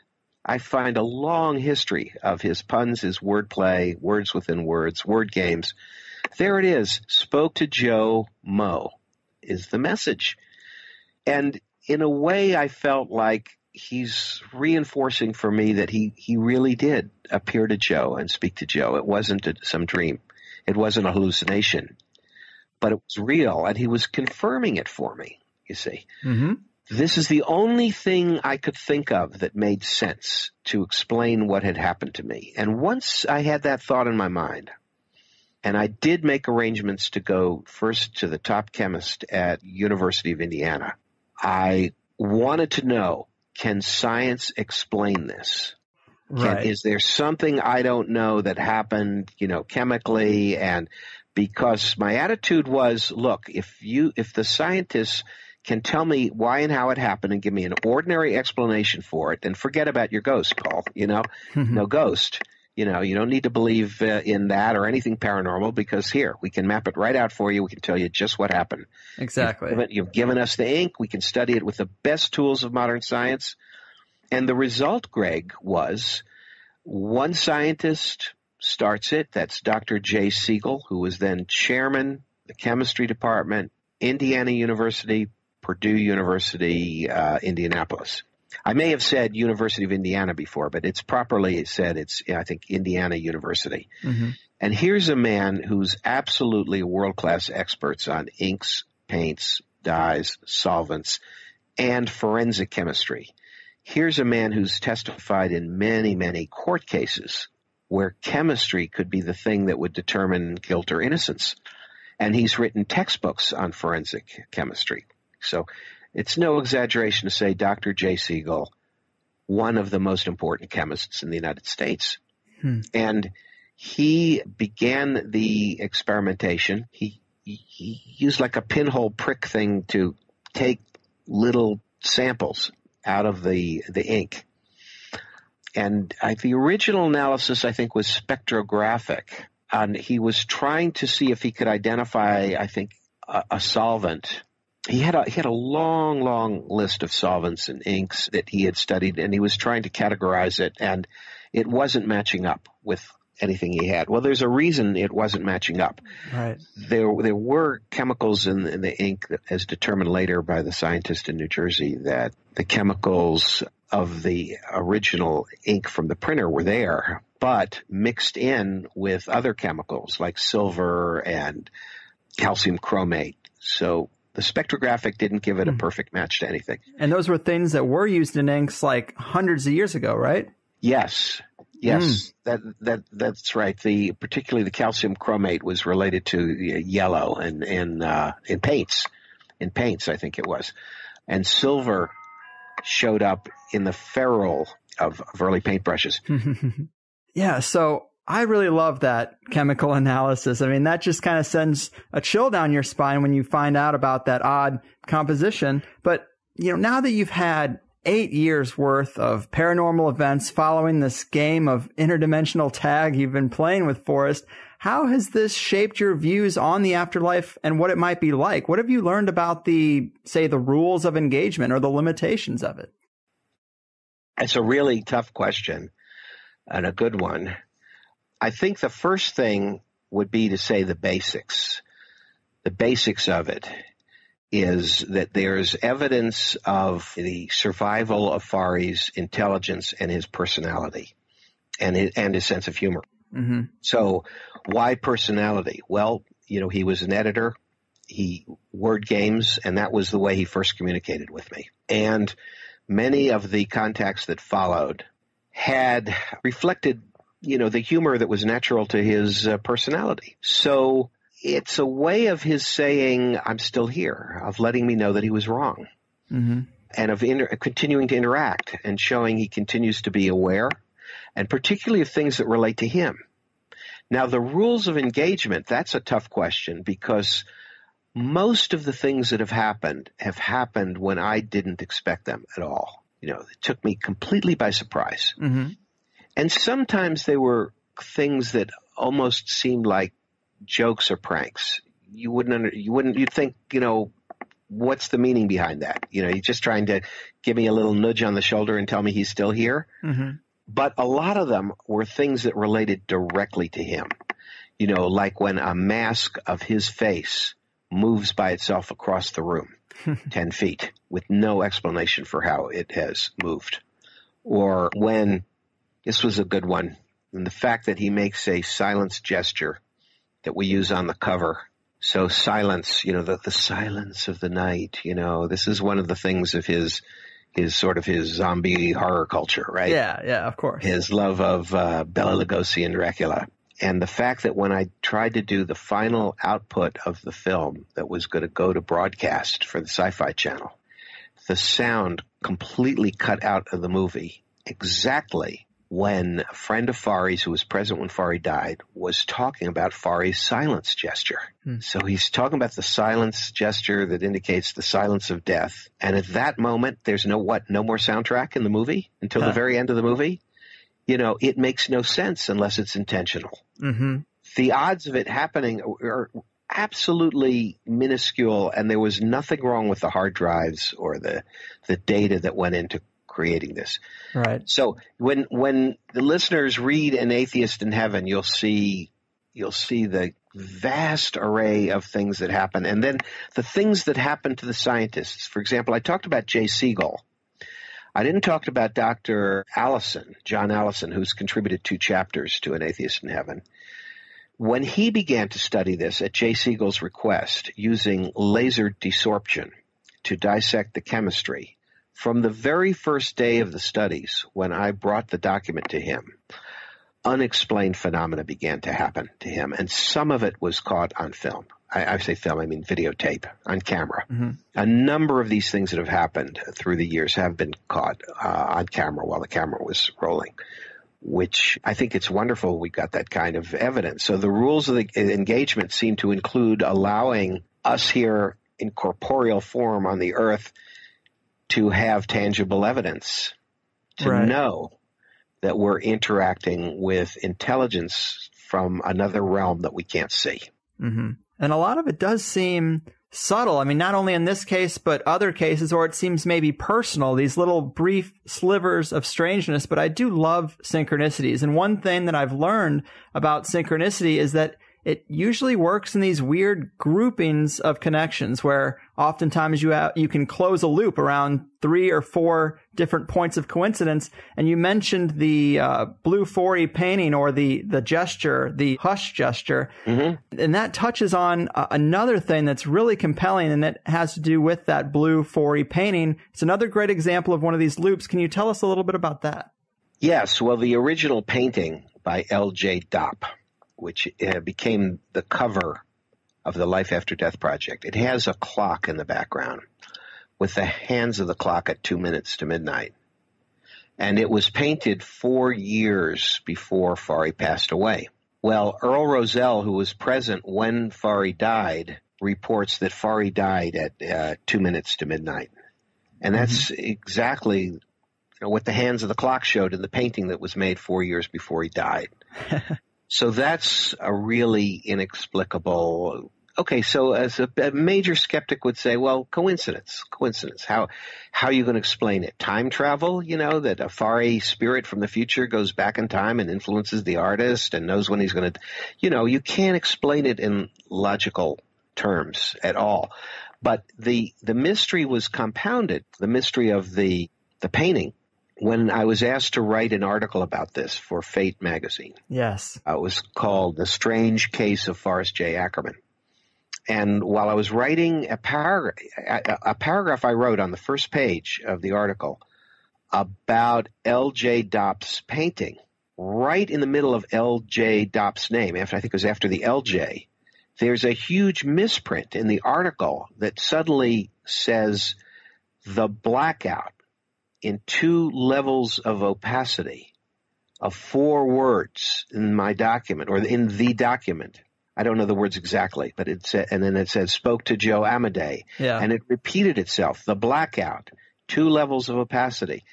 I find a long history of his puns, his wordplay, words within words, word games. There it is, spoke to Joe Moe is the message. And in a way, I felt like he's reinforcing for me that he really did appear to Joe and speak to Joe. It wasn't some dream. It wasn't a hallucination, but it was real, and he was confirming it for me, you see. Mm-hmm. This is the only thing I could think of that made sense to explain what had happened to me. And once I had that thought in my mind, and I did make arrangements to go first to the top chemist at University of Indiana, I wanted to know, can science explain this? Right. Is there something I don't know that happened, chemically? And because my attitude was, look, if the scientists can tell me why and how it happened and give me an ordinary explanation for it, then forget about your ghost, Paul. No ghost. You don't need to believe in that or anything paranormal, because here, we can map it right out for you. We can tell you just what happened. Exactly. You've given us the ink. We can study it with the best tools of modern science. And the result, Greg, was one scientist starts it. That's Dr. J. Siegel, who was then chairman of the chemistry department, Indiana University, Purdue University, Indianapolis. I may have said University of Indiana before, but it's properly said I think, Indiana University. Mm-hmm. And here's a man who's absolutely world-class experts on inks, paints, dyes, solvents, and forensic chemistry. Here's a man who's testified in many, many court cases where chemistry could be the thing that would determine guilt or innocence. And he's written textbooks on forensic chemistry. So it's no exaggeration to say Dr. J. Siegel, one of the most important chemists in the United States. And he began the experimentation. He used like a pinhole prick thing to take little samples out of the ink. And the original analysis, I think, was spectrographic. And he was trying to see if he could identify, I think, a solvent. He had a long, long list of solvents and inks that he had studied, and he was trying to categorize it, and it wasn't matching up with anything he had. Well, there's a reason it wasn't matching up. Right. There were chemicals in the ink, that, as determined later by the scientist in New Jersey, that the chemicals of the original ink from the printer were there, but mixed in with other chemicals like silver and calcium chromate. So the spectrographic didn't give it a perfect match to anything. And those were things that were used in inks like hundreds of years ago, right? Yes. That's right. Particularly the calcium chromate was related to yellow and in paints. In paints, I think it was. And silver showed up in the ferrule of early paintbrushes. Yeah, so I really love that chemical analysis. I mean, that just kind of sends a chill down your spine when you find out about that odd composition. But, now that you've had 8 years worth of paranormal events following this game of interdimensional tag you've been playing with Forrest, how has this shaped your views on the afterlife and what it might be like? What have you learned about the rules of engagement or the limitations of it? It's a really tough question and a good one. I think the first thing would be to say the basics. The basics of it is that there's evidence of the survival of Fari's intelligence and his personality and his sense of humor. Mm-hmm. So why personality? Well, he was an editor. He word games, and that was the way he first communicated with me. And many of the contacts that followed had reflected the humor that was natural to his personality. So it's a way of his saying, I'm still here, of letting me know that he was wrong, mm-hmm. and of continuing to interact and showing he continues to be aware, and particularly of things that relate to him. Now, the rules of engagement, that's a tough question, because most of the things that have happened when I didn't expect them at all. It took me completely by surprise. Mm-hmm. And sometimes they were things that almost seemed like jokes or pranks. You'd think, what's the meaning behind that? He's just trying to give me a little nudge on the shoulder and tell me he's still here. Mm-hmm. But a lot of them were things that related directly to him. Like when a mask of his face moves by itself across the room, 10 feet. with no explanation for how it has moved. Or when, this was a good one, and the fact that he makes a silence gesture that we use on the cover. So silence, the silence of the night, this is one of the things of his sort of his zombie horror culture, right? Yeah, of course. His love of Bela Lugosi and Dracula. And the fact that when I tried to do the final output of the film that was going to go to broadcast for the Sci-Fi Channel, the sound completely cut out of the movie exactly when a friend of Fari's who was present when Fari died was talking about Fari's silence gesture. So he's talking about the silence gesture that indicates the silence of death. And at that moment, there's no more soundtrack in the movie until the very end of the movie. It makes no sense unless it's intentional. Mm-hmm. The odds of it happening are absolutely minuscule, and there was nothing wrong with the hard drives or the data that went into creating this. Right. So when the listeners read An Atheist in Heaven, you'll see the vast array of things that happen, and then the things that happen to the scientists. For example, I talked about Jay Siegel. I didn't talk about Dr. John Allison, who's contributed 2 chapters to An Atheist in Heaven. When he began to study this at Jay Siegel's request, using laser desorption to dissect the chemistry, from the very first day of the studies, when I brought the document to him, unexplained phenomena began to happen to him, and some of it was caught on film. I say film, I mean videotape, on camera. Mm-hmm. A number of these things that have happened through the years have been caught on camera while the camera was rolling, which I think it's wonderful we got that kind of evidence. So the rules of the engagement seem to include allowing us here in corporeal form on the earth to have tangible evidence, to know that we're interacting with intelligence from another realm that we can't see. Mm-hmm. And a lot of it does seem subtle. I mean, not only in this case, but other cases, or it seems maybe personal, these little brief slivers of strangeness. But I do love synchronicities. And one thing that I've learned about synchronicity is that it usually works in these weird groupings of connections where oftentimes you can close a loop around 3 or 4 different points of coincidence. And you mentioned the blue Forey painting, or the gesture, the hush gesture. Mm-hmm. And that touches on another thing that's really compelling, and it has to do with that blue Forey painting. It's another great example of one of these loops. Can you tell us a little bit about that? Yes. Well, the original painting by L.J. Dopp, which became the cover of the Life After Death project. It has a clock in the background with the hands of the clock at 2 minutes to midnight. And it was painted 4 years before Fari passed away. Well, Earl Roselle, who was present when Fari died, reports that Fari died at 2 minutes to midnight. And that's exactly what the hands of the clock showed in the painting that was made 4 years before he died. So that's a really inexplicable. Okay, so as a major skeptic would say, well, coincidence. How are you going to explain it? Time travel, that a Fari spirit from the future goes back in time and influences the artist and knows when he's going to, you can't explain it in logical terms at all. But the mystery was compounded, the mystery of the painting, when I was asked to write an article about this for Fate magazine. Yes. It was called The Strange Case of Forrest J. Ackerman. And while I was writing a paragraph I wrote on the first page of the article about L.J. Dopp's painting, right in the middle of L.J. Dopp's name, I think it was after the L.J., there's a huge misprint in the article that suddenly says the blackout in 2 levels of opacity of 4 words in my document, or in the document. I don't know the words exactly, but it said, and then it said, spoke to Joe Amadei. Yeah. And it repeated itself, the blackout, 2 levels of opacity,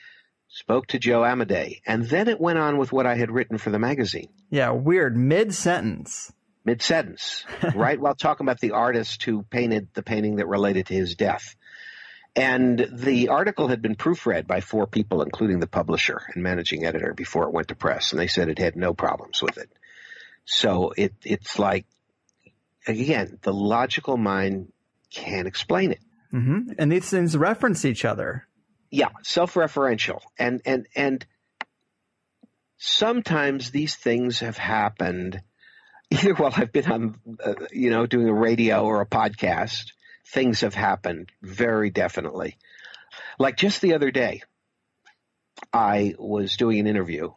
spoke to Joe Amadei. And then it went on with what I had written for the magazine. Yeah, weird. Mid-sentence, right? While talking about the artist who painted the painting that related to his death. And the article had been proofread by 4 people, including the publisher and managing editor, before it went to press. And they said it had no problems with it. So it's like, again, the logical mind can't explain it. Mm-hmm. And these things reference each other. Yeah, self-referential. And sometimes these things have happened either while I've been on, doing a radio or a podcast. Things have happened very definitely. Like just the other day, I was doing an interview,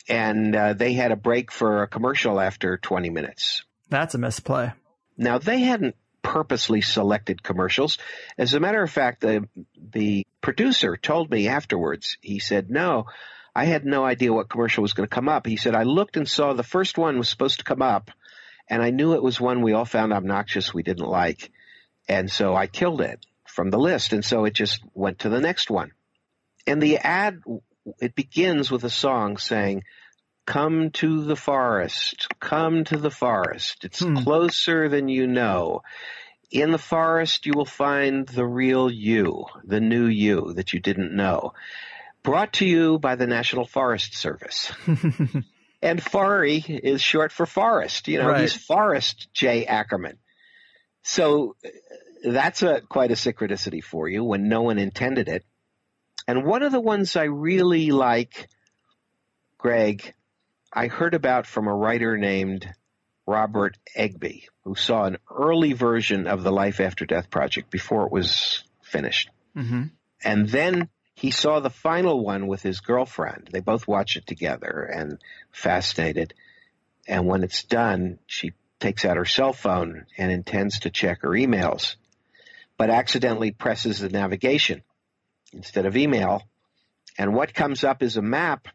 and they had a break for a commercial after 20 minutes. That's a misplay. Now, they hadn't purposely selected commercials. As a matter of fact, the producer told me afterwards, he said, no, I had no idea what commercial was going to come up. He said, I looked and saw the first one was supposed to come up, and I knew it was one we all found obnoxious, we didn't like. And so I killed it from the list, and so it just went to the next one. And the ad, it begins with a song saying, come to the forest, come to the forest. It's closer than you know. In the forest, you will find the real you, the new you that you didn't know. Brought to you by the National Forest Service. And Forry is short for Forrest. Right. He's Forrest J. Ackerman. So that's quite a synchronicity for you when no one intended it. And one of the ones I really like, Greg, I heard about from a writer named Robert Egby, who saw an early version of the Life After Death project before it was finished. Mm-hmm. And then he saw the final one with his girlfriend. They both watched it together and fascinated. And when it's done, she takes out her cell phone and intends to check her emails, but accidentally presses the navigation instead of email. And what comes up is a map,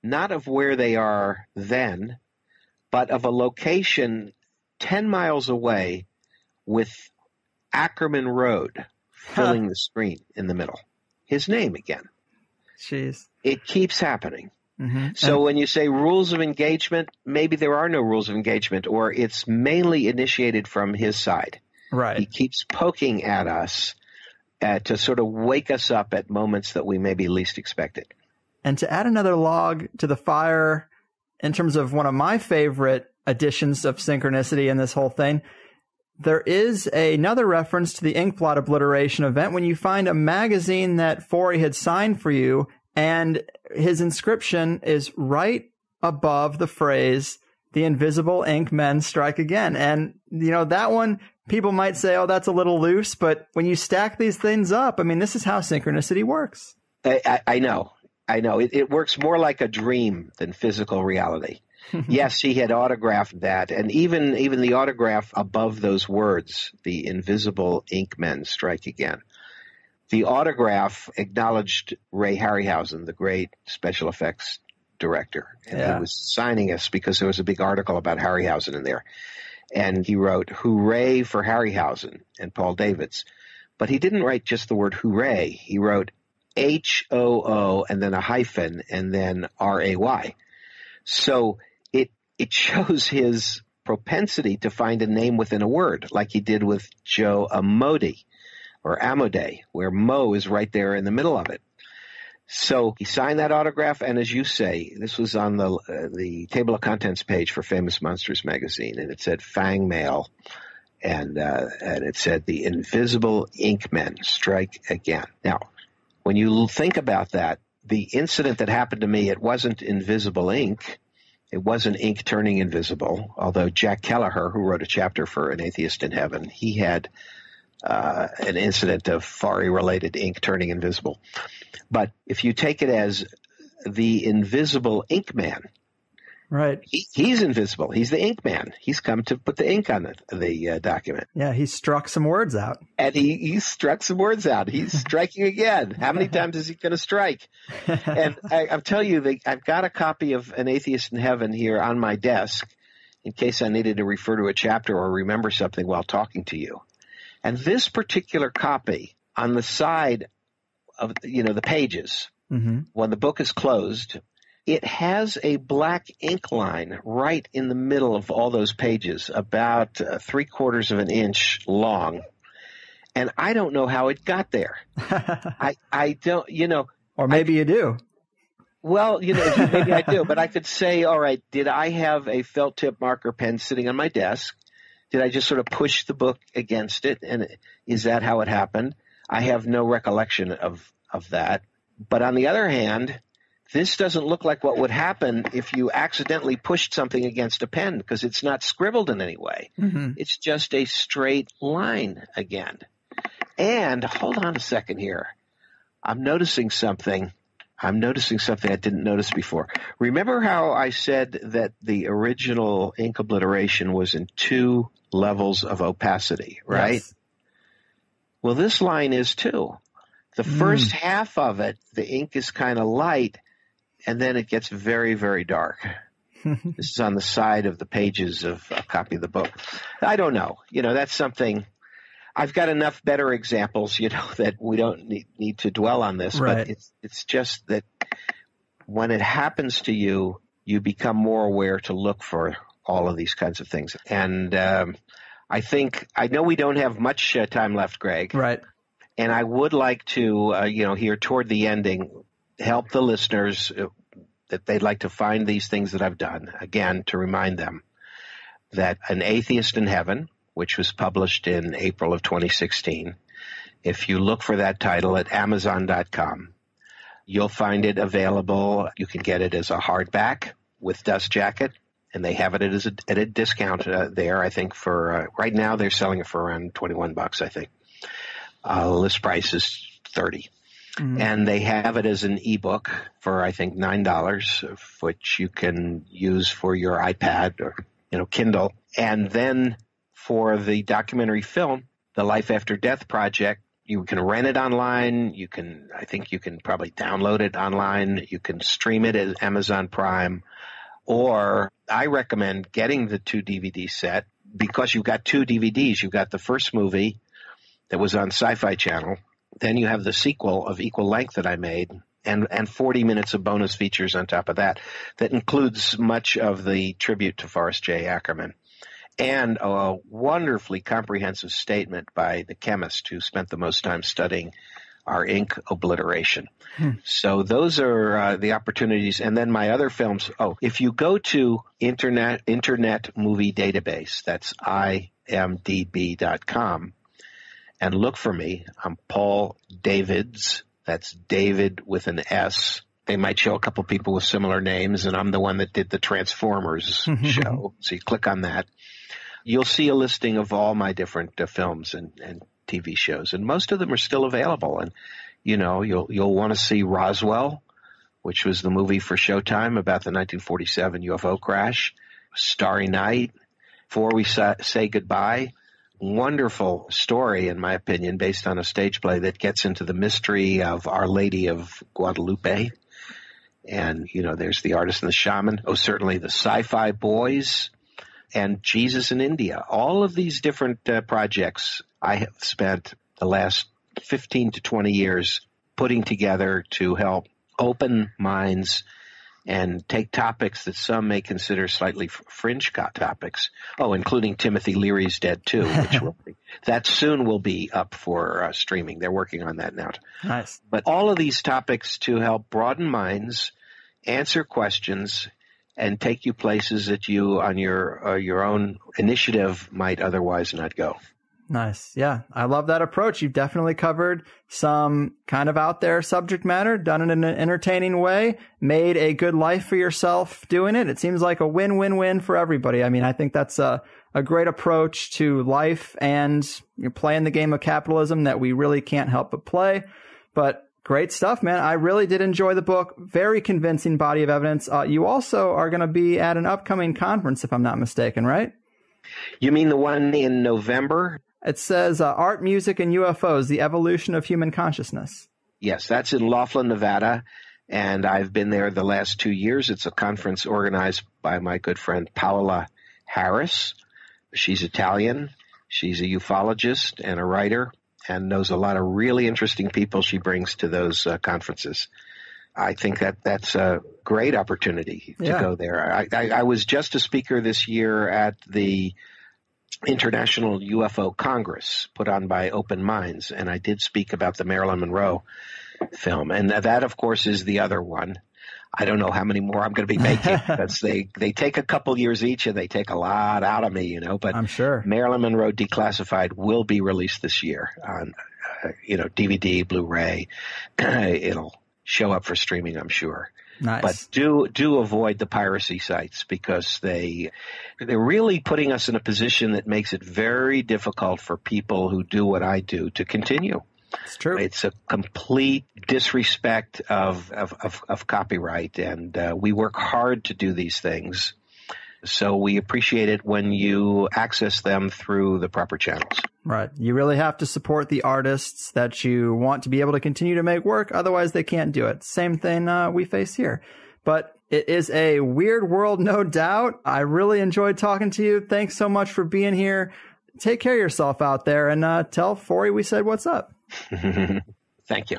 not of where they are then, but of a location 10 miles away with Ackerman Road filling the screen in the middle. His name again. Jeez. It keeps happening. Mm-hmm. So when you say rules of engagement, maybe there are no rules of engagement, or it's mainly initiated from his side. Right. He keeps poking at us to sort of wake us up at moments that we maybe least expect it. And to add another log to the fire, in terms of one of my favorite additions of synchronicity in this whole thing, there is another reference to the inkblot obliteration event when you find a magazine that Forry had signed for you, and his inscription is right above the phrase, "The invisible ink men strike again." And, that one, people might say, oh, that's a little loose, but when you stack these things up, I mean, this is how synchronicity works. I know. It works more like a dream than physical reality. Yes, he had autographed that, and even the autograph above those words, "The invisible ink men strike again." The autograph acknowledged Ray Harryhausen, the great special effects director. And he was signing us because there was a big article about Harryhausen in there. And he wrote, "Hooray for Harryhausen," and Paul Davids. But he didn't write just the word hooray. He wrote HOO and then a hyphen and then RAY. So it shows his propensity to find a name within a word, like he did with Joe Amode or Amode, where Mo is right there in the middle of it. So he signed that autograph, and as you say, this was on the table of contents page for Famous Monsters magazine, and it said Fang Mail, and it said "The invisible ink men strike again." Now, when you think about that, the incident that happened to me, it wasn't invisible ink. It wasn't ink turning invisible, although Jack Kelleher, who wrote a chapter for An Atheist in Heaven, he had an incident of Forry-related ink turning invisible. But if you take it as the invisible ink man, right? He's invisible. He's the ink man. He's come to put the ink on the document. Yeah, he struck some words out. And he struck some words out. He's striking again. How many times is he going to strike? And I'll tell you, I've got a copy of An Atheist in Heaven here on my desk in case I needed to refer to a chapter or remember something while talking to you. And this particular copy, on the side of the pages, when the book is closed, it has a black ink line right in the middle of all those pages, about 3/4 of an inch long. And I don't know how it got there. I don't, Or maybe you do. Well, maybe I do. But I could say, all right, did I have a felt tip marker pen sitting on my desk? Did I just sort of push the book against it? And is that how it happened? I have no recollection of that. But on the other hand, this doesn't look like what would happen if you accidentally pushed something against a pen, because it's not scribbled in any way. Mm-hmm. It's just a straight line again. And hold on a second here. I'm noticing something I didn't notice before. Remember how I said that the original ink obliteration was in 2 levels of opacity, right? Yes. Well, this line is too. The first half of it, the ink is kind of light, and then it gets very, very dark. This is on the side of the pages of a copy of the book. I don't know. That's something. I've got enough better examples, that we don't need to dwell on this. Right. But it's just that when it happens to you, you become more aware to look for all of these kinds of things. And I know we don't have much time left, Greg. Right. And I would like to, here toward the ending, help the listeners that they'd like to find these things that I've done. Again, to remind them that An Atheist in Heaven, which was published in April of 2016, if you look for that title at Amazon.com, you'll find it available. You can get it as a hardback with dust jacket, and they have it at a discount there. I think for right now they're selling it for around $21, I think. List price is $30. Mm-hmm. And they have it as an ebook for, I think, $9, which you can use for your iPad or, Kindle. And then for the documentary film, The Life After Death Project, you can rent it online. I think you can probably download it online. You can stream it at Amazon Prime. Or I recommend getting the 2 DVD set, because you've got 2 DVDs. You've got the first movie that was on Sci-Fi Channel. Then you have the sequel of equal length that I made, and 40 minutes of bonus features on top of that. That includes much of the tribute to Forrest J. Ackerman, and a wonderfully comprehensive statement by the chemist who spent the most time studying our ink obliteration. So those are the opportunities. And then my other films. If you go to Internet Movie Database, that's imdb.com, and look for me. I'm Paul Davids. That's David with an S. They might show a couple people with similar names, and I'm the one that did the Transformers show. So you click on that. You'll see a listing of all my different films and TV shows, and most of them are still available. And you'll want to see Roswell, which was the movie for Showtime about the 1947 UFO crash. Starry Night, Before We Say Goodbye. Wonderful story, in my opinion, based on a stage play that gets into the mystery of Our Lady of Guadalupe. And, there's The Artist and the Shaman. Certainly the Sci-Fi Boys and Jesus in India. All of these different projects I have spent the last 15 to 20 years putting together to help open minds and take topics that some may consider slightly fringe topics. Including Timothy Leary's Dead Too, which that soon will be up for streaming. They're working on that now. Nice. But all of these topics to help broaden minds, answer questions, and take you places that you, on your own initiative, might otherwise not go. Nice. Yeah, I love that approach. You've definitely covered some kind of out there subject matter, done it in an entertaining way, made a good life for yourself doing it. It seems like a win-win-win for everybody. I mean, I think that's a great approach to life, and you're playing the game of capitalism that we really can't help but play. But great stuff, man. I really did enjoy the book. Very convincing body of evidence. You also are going to be at an upcoming conference, if I'm not mistaken, right? You mean the one in November? It says Art, Music, and UFOs, the Evolution of Human Consciousness. Yes, that's in Laughlin, Nevada, and I've been there the last 2 years. It's a conference organized by my good friend Paola Harris. She's Italian. She's a ufologist and a writer and knows a lot of really interesting people she brings to those conferences. I think that's a great opportunity to go there. I was just a speaker this year at the International UFO Congress put on by Open Minds, and I did speak about the Marilyn Monroe film, and that, of course, is the other one. I don't know how many more I'm going to be making because they take a couple years each and they take a lot out of me, but I'm sure Marilyn Monroe Declassified will be released this year on, DVD, Blu-ray. It'll show up for streaming, I'm sure. Nice. But do avoid the piracy sites because they're really putting us in a position that makes it very difficult for people who do what I do to continue. It's true. It's a complete disrespect of copyright, and we work hard to do these things. So we appreciate it when you access them through the proper channels. Right. You really have to support the artists that you want to be able to continue to make work. Otherwise, they can't do it. Same thing we face here. But it is a weird world, no doubt. I really enjoyed talking to you. Thanks so much for being here. Take care of yourself out there and tell Forry we said what's up. Thank you.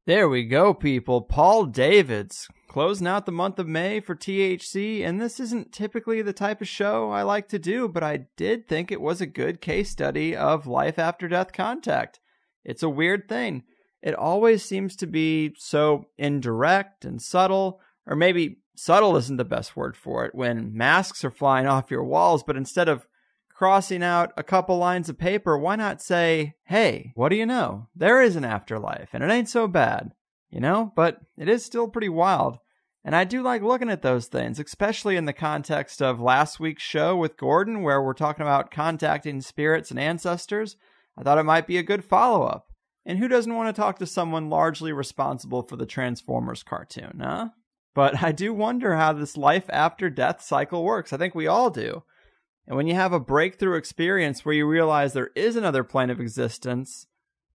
There we go, people. Paul Davids closing out the month of May for THC, and this isn't typically the type of show I like to do, but I did think it was a good case study of life after death contact. It's a weird thing. It always seems to be so indirect and subtle, or maybe subtle isn't the best word for it, when masks are flying off your walls, but instead of crossing out a couple lines of paper, why not say, hey, what do you know? There is an afterlife, and it ain't so bad. But it is still pretty wild. And I do like looking at those things, especially in the context of last week's show with Gordon, where we're talking about contacting spirits and ancestors. I thought it might be a good follow-up. And who doesn't want to talk to someone largely responsible for the Transformers cartoon, huh? But I do wonder how this life after death cycle works. I think we all do. And when you have a breakthrough experience where you realize there is another plane of existence,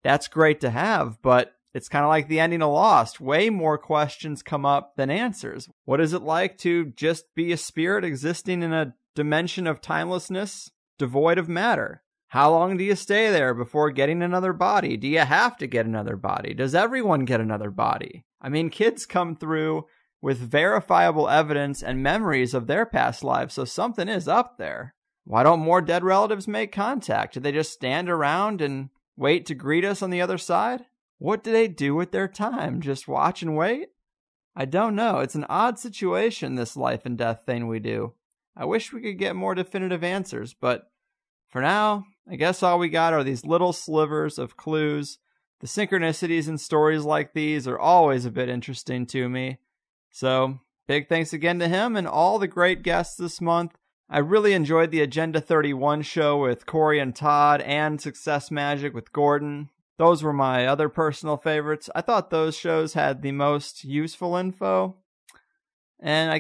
that's great to have, but it's kind of like the ending of Lost. Way more questions come up than answers. What is it like to just be a spirit existing in a dimension of timelessness devoid of matter? How long do you stay there before getting another body? Do you have to get another body? Does everyone get another body? I mean, kids come through with verifiable evidence and memories of their past lives, so something is up there. Why don't more dead relatives make contact? Do they just stand around and wait to greet us on the other side? What do they do with their time? Just watch and wait? I don't know. It's an odd situation, this life and death thing we do. I wish we could get more definitive answers, but for now, I guess all we got are these little slivers of clues. The synchronicities in stories like these are always a bit interesting to me. So, big thanks again to him and all the great guests this month. I really enjoyed the Agenda 31 show with Corey and Todd and Success Magic with Gordon. Those were my other personal favorites. I thought those shows had the most useful info. And I